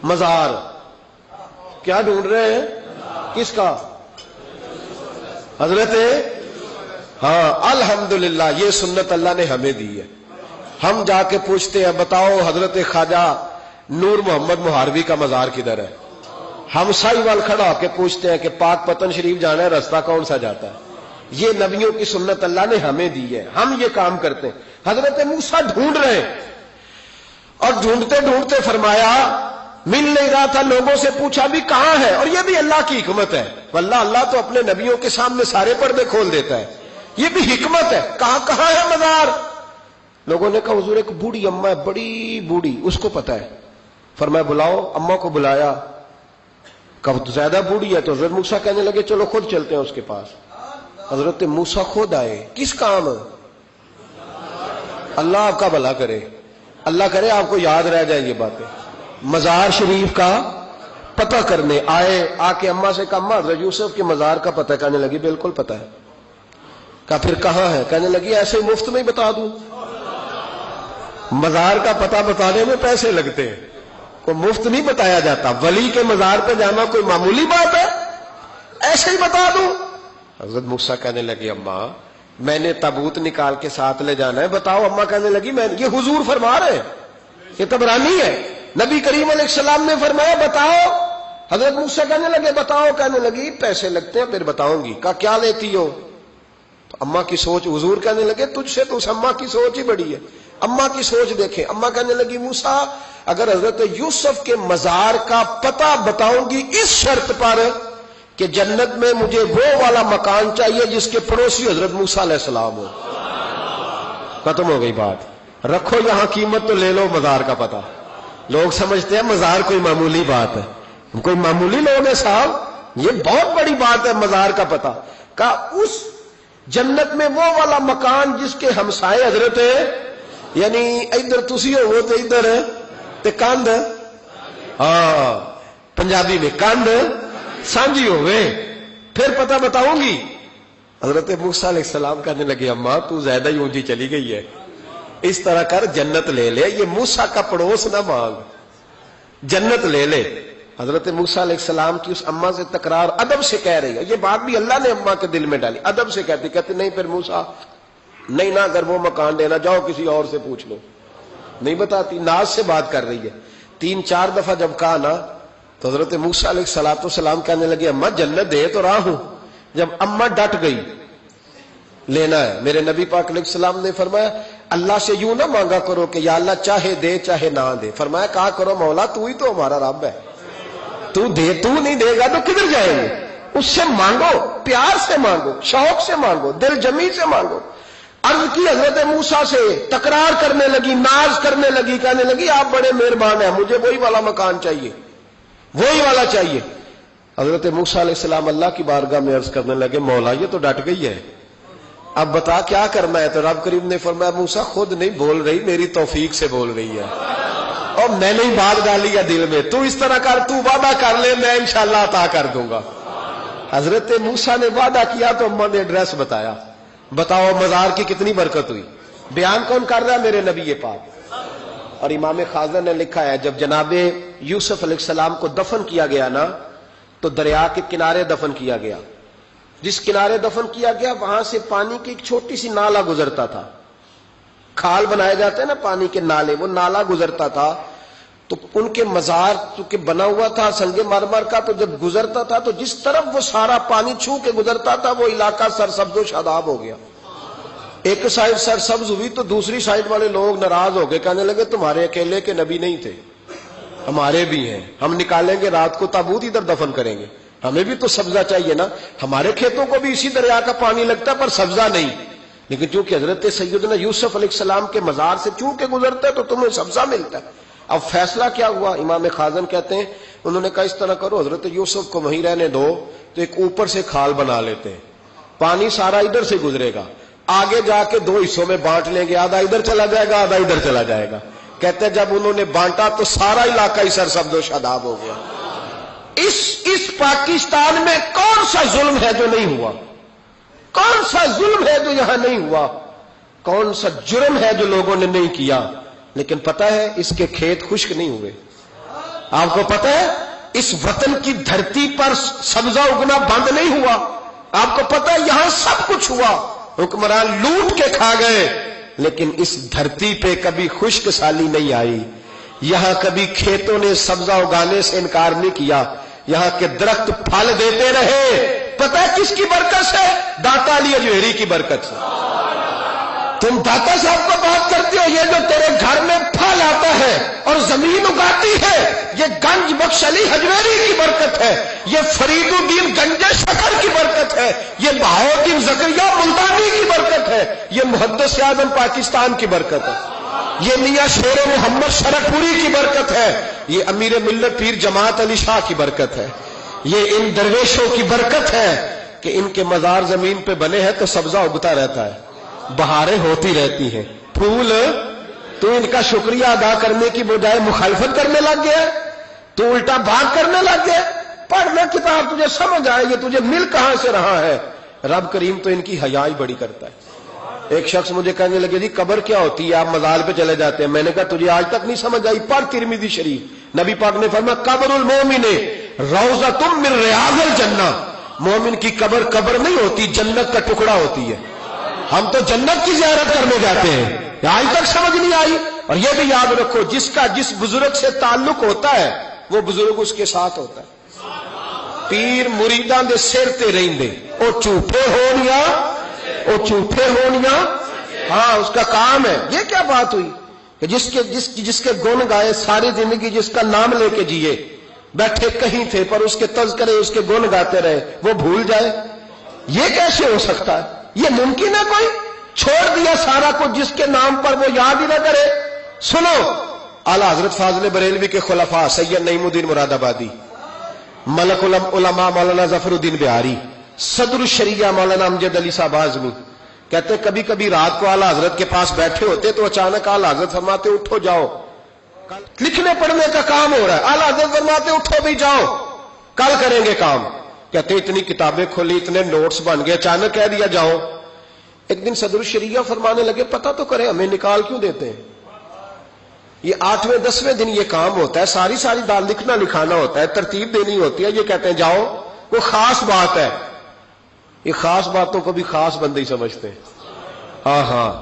A: مزار۔ کیا ڈھونڈ رہے ہیں؟ کس کا؟ حضرت، ہاں الحمدللہ یہ سنت اللہ نے ہمیں دی ہے۔ ہم جا کے پوچھتے ہیں بتاؤ حضرت خواجہ نور محمد مہاروی کا مزار کدھر ہے؟ ہم سائی وال کھڑا ہو کے پوچھتے ہیں کہ پاک پتن شریف جانا ہے، راستہ کون سا جاتا ہے؟ یہ نبیوں کی سنت اللہ نے ہمیں دی ہے، ہم یہ کام کرتے ہیں۔ حضرت موسیٰ ڈھونڈ رہے ہیں اور ڈھونڈتے ڈھونڈتے فرمایا مل نہیں رہا تھا، لوگوں سے پوچھا بھی کہاں ہے، اور یہ بھی اللہ کی حکمت ہے، واللہ اللہ تو اپنے نبیوں کے سامنے سارے پردے کھول دیتا ہے، یہ بھی حکمت ہے۔ کہاں ہے مزار؟ لوگوں نے کہا حضور ایک بوڑھی اماں ہے، بڑی بوڑھی، اس کو پتا ہے۔ فرمایا بلاؤ۔ اماں کو بلایا، کب زیادہ بوڑھی ہے تو حضرت موسیٰ کہنے لگے چلو خود چلتے ہیں اس کے پاس۔ حضرت موسیٰ خود آئے، کس کام؟ اللہ آپ کا بھلا کرے، اللہ کرے آپ کو یاد رہ جائے یہ باتیں۔ مزار شریف کا پتہ کرنے آئے، آ کے اماں سے کہا اماں حضرت یوسف کے مزار کا پتہ؟ کہنے لگی بالکل پتہ ہے۔ کہا پھر کہاں ہے؟ کہنے لگی ایسے ہی مفت میں ہی بتا دوں، مزار کا پتہ بتانے میں پیسے لگتے ہیں، کوئی مفت نہیں بتایا جاتا۔ ولی کے مزار پہ جانا کوئی معمولی بات ہے؟ ایسے ہی بتا دوں۔ حضرت موسیٰ کہنے لگے اماں میں نے تابوت نکال کے ساتھ لے جانا ہے، بتاؤ۔ اماں کہنے لگی میں، یہ حضور فرما رہے ہیں، یہ طبرانی ہے، نبی کریم علیہ السلام نے فرمایا بتاؤ۔ حضرت موسیٰ کہنے لگے بتاؤ، کہنے لگی پیسے لگتے ہیں پھر بتاؤں گی۔ کہا کیا لیتی ہو؟ تو اماں کی سوچ، حضور کہنے لگے تجھ سے تو اس اماں کی سوچ ہی بڑی ہے. اماں کی سوچ دیکھیں. اماں کہنے لگی موسیٰ اگر حضرت یوسف کے مزار کا پتہ بتاؤں گی اس شرط پر کہ جنت میں مجھے وہ والا مکان چاہیے جس کے پڑوسی حضرت موسیٰ علیہ السلام ہو. ختم ہو گئی بات. رکھو یہاں قیمت تو لے لو مزار کا پتہ. لوگ سمجھتے ہیں مزار کوئی معمولی بات ہے. کوئی معمولی لوگ ہیں صاحب، یہ بہت بڑی بات ہے مزار کا پتہ. کہا اس جنت میں وہ والا مکان جس کے ہمسائے حضرت ہے، یعنی ادھر تسی ہو تو ادھر تے کاندھ، ہاں پنجابی میں کاندھ سانجی ہوئے، پھر پتہ بتاؤں گی. حضرت موسیٰ علیہ السلام کہنے لگے اماں تو زیادہ ہی اونچی چلی گئی ہے، اس طرح کر جنت لے لے. یہ موسیٰ کا پڑوس نہ مانگ، جنت لے لے. حضرت موسیٰ علیہ السلام کی اس اماں سے تکرار ادب سے کہہ رہی ہے. یہ بات بھی اللہ نے اماں کے دل میں ڈالی. ادب سے کہتے نہیں پھر موسیٰ نہیں نہ اگر وہ مکان دینا جاؤ کسی اور سے پوچھ لو. نہیں بتاتی، ناز سے بات کر رہی ہے. 3-4 دفعہ جب کہا نا تو حضرت موسیٰ علیہ السلام کہنے لگے اماں جنت دے تو رہا ہوں. جب اماں ڈٹ گئی لینا ہے، میرے نبی پاک علیہ السلام نے فرمایا اللہ سے یوں نہ مانگا کرو کہ یا اللہ چاہے دے چاہے نہ دے. فرمایا کہا کرو مولا تو ہی تو ہمارا رب ہے، تو دے، تو نہیں دے گا تو کدھر جائیں گے. اس سے مانگو، پیار سے مانگو، شوق سے مانگو، دل جمی سے مانگو. عرض کی حضرت موسیٰ سے، تکرار کرنے لگی، ناز کرنے لگی، کہنے لگی آپ بڑے مہربان ہیں، مجھے وہی والا مکان چاہیے، وہی والا چاہیے. حضرت موسیٰ علیہ السلام اللہ کی بارگاہ میں عرض کرنے لگے مولا یہ تو ڈٹ گئی ہے، اب بتا کیا کرنا ہے. تو رب کریم نے فرمایا موسیٰ خود نہیں بول رہی، میری توفیق سے بول رہی ہے، اور میں نے بات ڈالی ہے دل میں. تو اس طرح کر، تو وعدہ کر لے میں انشاءاللہ عطا کر دوں گا. حضرت موسیٰ نے وعدہ کیا تو اماں نے ایڈریس بتایا. بتاؤ مزار کی کتنی برکت ہوئی. بیان کون کر رہا ہے؟ میرے نبی پاک. اور امام خازن نے لکھا ہے جب جناب یوسف علیہ السلام کو دفن کیا گیا نا تو دریا کے کنارے دفن کیا گیا. جس کنارے دفن کیا گیا وہاں سے پانی کی ایک چھوٹی سی نالا گزرتا تھا. کھال بنائے جاتے ہیں نا پانی کے نالے، وہ نالا گزرتا تھا. تو ان کے مزار چونکہ بنا ہوا تھا سنگ مرمر کا، تو جب گزرتا تھا تو جس طرف وہ سارا پانی چھو کے گزرتا تھا وہ علاقہ سرسبز و شاداب ہو گیا. ایک سائڈ سرسبز ہوئی تو دوسری سائڈ والے لوگ ناراض ہو گئے، کہنے لگے تمہارے اکیلے کے نبی نہیں تھے، ہمارے بھی ہیں، ہم نکالیں گے رات کو تابوت ادھر دفن کریں گے، ہمیں بھی تو سبزہ چاہیے نا. ہمارے کھیتوں کو بھی اسی دریا کا پانی لگتا ہے پر سبزہ نہیں، لیکن چونکہ حضرت سیدنا یوسف علیہ السلام کے مزار سے چونکہ گزرتا ہے تو تمہیں سبزہ ملتا ہے. اب فیصلہ کیا ہوا؟ امام خازن کہتے ہیں انہوں نے کہا اس طرح کرو حضرت یوسف کو وہیں رہنے دو، تو ایک اوپر سے کھال بنا لیتے ہیں، پانی سارا ادھر سے گزرے گا، آگے جا کے 2 حصوں میں بانٹ لیں گے، آدھا ادھر چلا جائے گا آدھا ادھر چلا جائے گا. کہتے ہیں جب انہوں نے بانٹا تو سارا علاقہ ہی سرسبز و شاداب ہو گیا. اس پاکستان میں کون سا ظلم ہے جو نہیں ہوا؟ کون سا ظلم ہے جو یہاں نہیں ہوا؟ کون سا جرم ہے جو لوگوں نے نہیں کیا؟ لیکن پتہ ہے اس کے کھیت خشک نہیں ہوئے. آپ کو پتہ ہے اس وطن کی دھرتی پر سبزہ اگنا بند نہیں ہوا. آپ کو پتہ ہے یہاں سب کچھ ہوا، حکمران لوٹ کے کھا گئے، لیکن اس دھرتی پہ کبھی خشک سالی نہیں آئی. یہاں کبھی کھیتوں نے سبزہ اگانے سے انکار نہیں کیا، یہاں کے درخت پھل دیتے رہے. پتہ ہے کس کی برکت سے؟ داتا علی اجویری کی برکت سے. تم داتا صاحب کو بات کرتے ہو، یہ جو تیرے گھر میں پھل آتا ہے اور زمین اگاتی ہے یہ گنج بخش علی حجویری کی برکت ہے، یہ فرید الدین گنج شکر کی برکت ہے، یہ بہاؤالدین زکریا ملتانی کی برکت ہے، یہ محدث اعظم پاکستان کی برکت ہے، یہ میاں شیر محمد شرف پوری کی برکت ہے، یہ امیر ملت پیر جماعت علی شاہ کی برکت ہے، یہ ان درویشوں کی برکت ہے کہ ان کے مزار زمین پہ بنے ہیں تو سبزہ اگتا رہتا ہے، بہاریں ہوتی رہتی ہیں، پھول. تو ان کا شکریہ ادا کرنے کی بجائے مخالفت کرنے لگ گیا، تو الٹا بھاگ کرنے لگ گیا. پڑھنا کتاب تجھے سمجھ آئے گی، تجھے مل کہاں سے رہا ہے. رب کریم تو ان کی حیائی بڑی کرتا ہے. ایک شخص مجھے کہنے لگے جی قبر کیا ہوتی ہے، آپ مزار پہ چلے جاتے ہیں. میں نے کہا تجھے آج تک نہیں سمجھ آئی، پڑھ ترمذی شریف. نبی پاک نے فرمایا قبر المومن روضۃ من ریاض الجنہ. مومن کی قبر قبر نہیں ہوتی، جنت کا ٹکڑا ہوتی ہے. ہم تو جنت کی زیارت کرنے جاتے ہیں، آج تک سمجھ نہیں آئی. اور یہ بھی یاد رکھو جس کا جس بزرگ سے تعلق ہوتا ہے وہ بزرگ اس کے ساتھ ہوتا ہے. پیر مریداں دے سر تے رہندے او جھوٹے ہون یا وہ جھوٹے ہونیاں ہاں اس کا کام ہے. یہ کیا بات ہوئی کہ جس کے گن گائے ساری زندگی, جس کا نام لے کے جیے, بیٹھے کہیں تھے پر اس کے تذکرے اس کے گن گاتے رہے, وہ بھول جائے؟ یہ کیسے ہو سکتا ہے؟ یہ ممکن ہے؟ کوئی چھوڑ دیا سارا کچھ جس کے نام پر وہ یاد ہی نہ کرے. سنو اعلیٰ حضرت فاضل بریلوی کے خلفاء سید نعیم الدین مراد آبادی, ملک العلماء مولانا ظفر الدین بہاری, صدر الشریعہ مولانا امجد علی صاحب اعظمی کہتے ہیں کبھی کبھی رات کو اعلیٰ حضرت کے پاس بیٹھے ہوتے تو اچانک اعلیٰ حضرت فرماتے اٹھو جاؤ, لکھنے پڑھنے کا کام ہو رہا ہے, اعلیٰ حضرت فرماتے اٹھو بھی جاؤ کل کریں گے کام. کہتے اتنی کتابیں کھولی, اتنے نوٹس بن گئے, اچانک کہہ دیا جاؤ. ایک دن صدر الشریعہ فرمانے لگے پتہ تو کریں ہمیں نکال کیوں دیتے ہیں؟ یہ 8ویں 10ویں دن یہ کام ہوتا ہے, ساری دال لکھنا لکھانا ہوتا ہے, ترتیب دینی ہوتی ہے. یہ کہتے ہیں جاؤ, وہ خاص بات ہے. یہ خاص باتوں کو بھی خاص بندے ہی سمجھتے ہیں. ہاں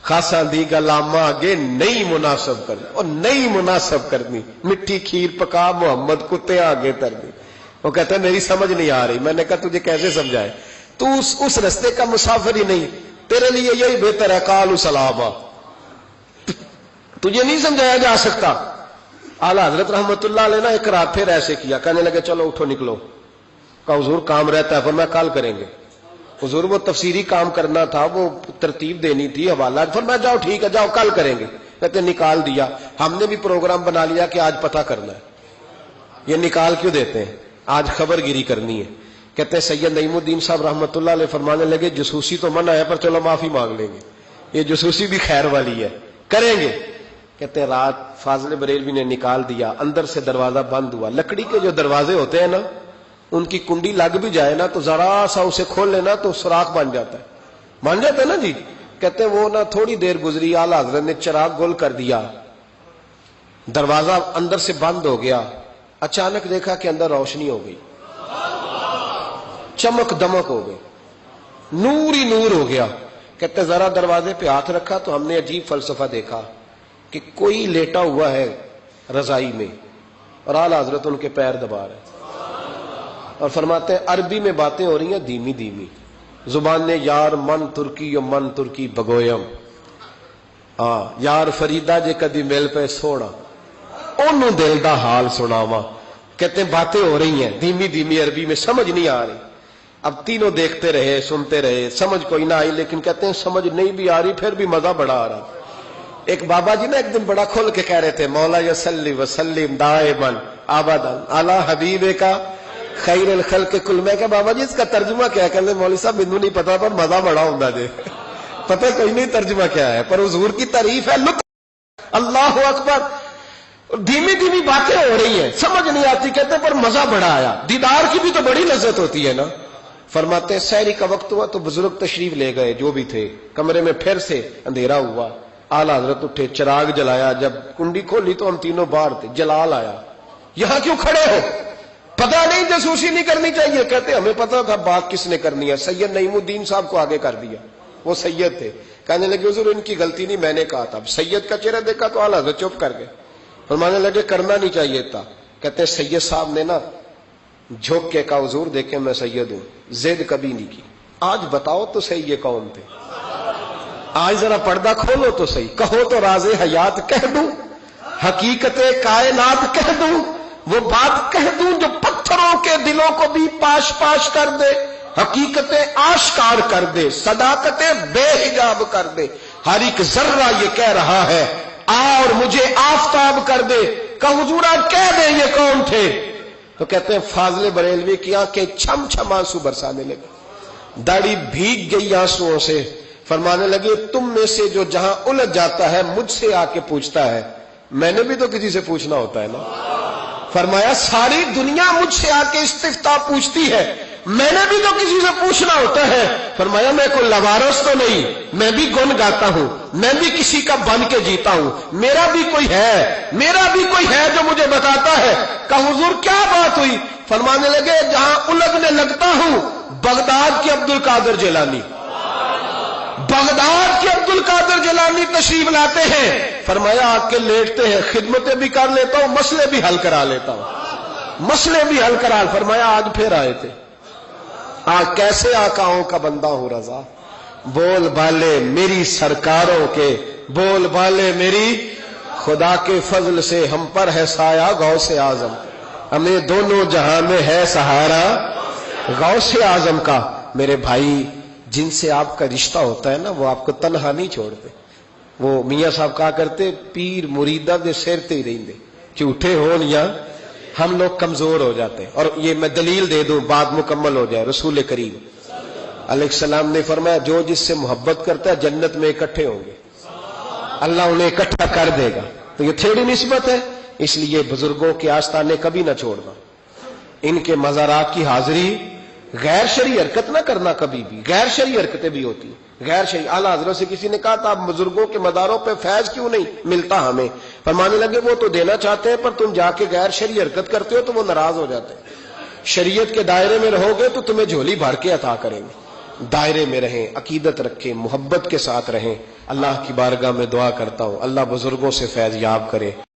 A: خاصا دی گلاما آگے نہیں مناسب کرنی, اور نہیں مناسب کرنی, مٹھی کھیر پکا محمد کتے آگے تر دی. وہ کہتے ہیں میری سمجھ نہیں آ رہی. میں نے کہا تجھے کیسے سمجھائے, تو اس رستے کا مسافر ہی نہیں, تیرے لیے یہی بہتر ہے قالوا سلاما, تجھے نہیں سمجھایا جا سکتا. اعلیٰ حضرت رحمت اللہ علیہ نے ایک رات پھر ایسے کیا, کہنے لگے چلو اٹھو نکلو. کہا حضور کام رہتا ہے, فرمایا کل کریں گے. حضور وہ تفسیری کام کرنا تھا, وہ ترتیب دینی تھی, حوالہ, فرمایا جاؤ ٹھیک ہے جاؤ کل کریں گے. کہتے نکال دیا. ہم نے بھی پروگرام بنا لیا کہ آج پتہ کرنا ہے. یہ نکال کیوں دیتے ہیں؟ آج خبر گیری کرنی ہے. کہتے ہیں سید نعیم الدین صاحب رحمت اللہ علیہ فرمانے لگے جسوسی تو منع ہے پر چلو معافی مانگ لیں گے, یہ جسوسی بھی خیر والی ہے, کریں گے. کہتے ہیں رات فاضل بریلوی نے نکال دیا, اندر سے دروازہ بند ہوا. لکڑی کے جو دروازے ہوتے ہیں نا, ان کی کنڈی لگ بھی جائے نا تو ذرا سا اسے کھول لینا تو سوراخ بن جاتا ہے نا جی. کہتے ہیں وہ نا تھوڑی دیر گزری, اعلیٰ حضرت نے چراغ گل کر دیا, دروازہ اندر سے بند ہو گیا. اچانک دیکھا کہ اندر روشنی ہو گئی, چمک دمک ہو گئی, نور ہی نور ہو گیا. کہتے ذرا دروازے پہ ہاتھ رکھا تو ہم نے عجیب فلسفہ دیکھا کہ کوئی لیٹا ہوا ہے رضائی میں اور اعلیٰ حضرت ان کے پیر دبا رہے اور فرماتے ہیں عربی میں باتیں ہو رہی ہیں دھیمی دھیمی, زبان نے یار من ترکی بگویم, ہاں یار فریدا جے کدی مل پہ سوڑا انہوں دل دا حال سناواں. کہتے ہیں باتیں ہو رہی ہیں دھیمی دھیمی عربی میں, سمجھ نہیں آ رہی. اب تینوں دیکھتے رہے سنتے رہے, سمجھ کوئی نہ آئی, لیکن کہتے ہیں سمجھ نہیں بھی آ رہی پھر بھی مزہ بڑا آ رہا. ایک بابا جی نا ایک دن بڑا کھل کے کہہ رہے تھے مولا یصلی وسلم دائما ابدا علی حبیبے کا خیر الخلق کل. میں کہ بابا جی اس کا ترجمہ کیا ہے؟ کہتے مولوی صاحب مینوں نہیں پتا پر مزہ بڑا ہوندا جے. پتہ کوئی نہیں ترجمہ کیا ہے, پر حضور کی تعریف ہے, لطف. اللہ اکبر. دھیمی دھیمی باتیں ہو رہی ہیں, سمجھ نہیں آتی. کہتے پر مزہ بڑا آیا. دیدار کی بھی تو بڑی لذت ہوتی ہے نا. فرماتے ہیں سحری کا وقت ہوا تو بزرگ تشریف لے گئے جو بھی تھے, کمرے میں پھر سے اندھیرا ہوا. اعلیٰ حضرت اٹھے, چراغ جلایا, جب کنڈی کھولی تو ہم تینوں باہر تھے. جلال آیا, یہاں کیوں کھڑے ہو؟ پتہ نہیں جاسوسی نہیں کرنی چاہیے. کہتے ہمیں پتہ تھا بات کس نے کرنی ہے. سید نعیم الدین صاحب کو آگے کر دیا, وہ سید تھے. کہنے لگے حضور ان کی غلطی نہیں, میں نے کہا تھا. اب سید کا چہرہ دیکھا تو اعلیٰ حضرت چپ کر گئے, فرمانے لگے کرنا نہیں چاہیے تھا. کہتے سید صاحب نے نا جھوک کے کہا حضور دیکھیں میں سید ہوں, زد کبھی نہیں کی. آج بتاؤ تو صحیح یہ کون تھے؟ آج ذرا پردہ کھولو تو صحیح, کہو تو راز حیات کہہ دوں, حقیقت کائنات کہہ دوں, وہ بات کہہ دوں جو پتھروں کے دلوں کو بھی پاش پاش کر دے, حقیقت آشکار کر دے, صداقت بے حجاب کر دے. ہر ایک ذرہ یہ کہہ رہا ہے اور مجھے آفتاب کر دے. کہ حضور آپ کہہ دیں یہ کون تھے؟ تو کہتے ہیں فاضل بریلوی کی آنکھیں چھم چھم آنسو برسانے لگے, داڑھی بھیگ گئی آنسوؤں سے. فرمانے لگے تم میں سے جو جہاں الجھ جاتا ہے مجھ سے آ کے پوچھتا ہے, میں نے بھی تو کسی سے پوچھنا ہوتا ہے نا. فرمایا ساری دنیا مجھ سے آ کے استفتاء پوچھتی ہے, میں نے بھی تو کسی سے پوچھنا ہوتا ہے. فرمایا میں کوئی لوارث تو نہیں, میں بھی گن گاتا ہوں, میں بھی کسی کا بن کے جیتا ہوں, میرا بھی کوئی ہے جو مجھے بتاتا ہے. کہ حضور کیا بات ہوئی؟ فرمانے لگے جہاں الجھنے لگتا ہوں بغداد کے عبد القادر جیلانی, بغداد کے عبد القادر جیلانی تشریف لاتے ہیں. فرمایا آ کے لیٹتے ہیں, خدمتیں بھی کر لیتا ہوں, مسئلے بھی حل کرا لیتا ہوں. فرمایا آج پھر آئے تھے, کیسے آقاؤں کا بندہ ہوں رضا, بول بالے میری سرکاروں کے، بول بالے میری خدا کے فضل سے ہم پر ہے سایہ غوث اعظم، ہمیں دونوں جہاں میں ہے سہارا غوث اعظم کا۔ میرے بھائی، جن سے آپ کا رشتہ ہوتا ہے نا، وہ آپ کو تنہا نہیں چھوڑتے۔ وہ میاں صاحب کہا کرتے، پیر مریدہ دے سیر تے ہی رہندے، جھوٹے ہون یا ہم لوگ کمزور ہو جاتے ہیں۔ اور یہ میں دلیل دے دوں، بات مکمل ہو جائے۔ رسول کریم علیہ السلام نے فرمایا، جو جس سے محبت کرتا ہے جنت میں اکٹھے ہوں گے، اللہ انہیں اکٹھا کر دے گا۔ تو یہ تھوڑی نسبت ہے، اس لیے بزرگوں کے آستانے کبھی نہ چھوڑنا، ان کے مزارات کی حاضری، غیر شرعی حرکت نہ کرنا کبھی بھی۔ غیر شرعی حرکتیں بھی ہوتی ہیں، غیر شرعی۔ اعلیٰ حضرت سے کسی نے کہا تھا، آپ بزرگوں کے مزاروں پہ فیض کیوں نہیں ملتا ہمیں؟ فرمانے لگے، وہ تو دینا چاہتے ہیں، پر تم جا کے غیر شرعی حرکت کرتے ہو تو وہ ناراض ہو جاتے ہیں۔ شریعت کے دائرے میں رہو گے تو تمہیں جھولی بھر کے عطا کریں گے۔ دائرے میں رہیں، عقیدت رکھیں، محبت کے ساتھ رہیں۔ اللہ کی بارگاہ میں دعا کرتا ہوں، اللہ بزرگوں سے فیض یاب کرے۔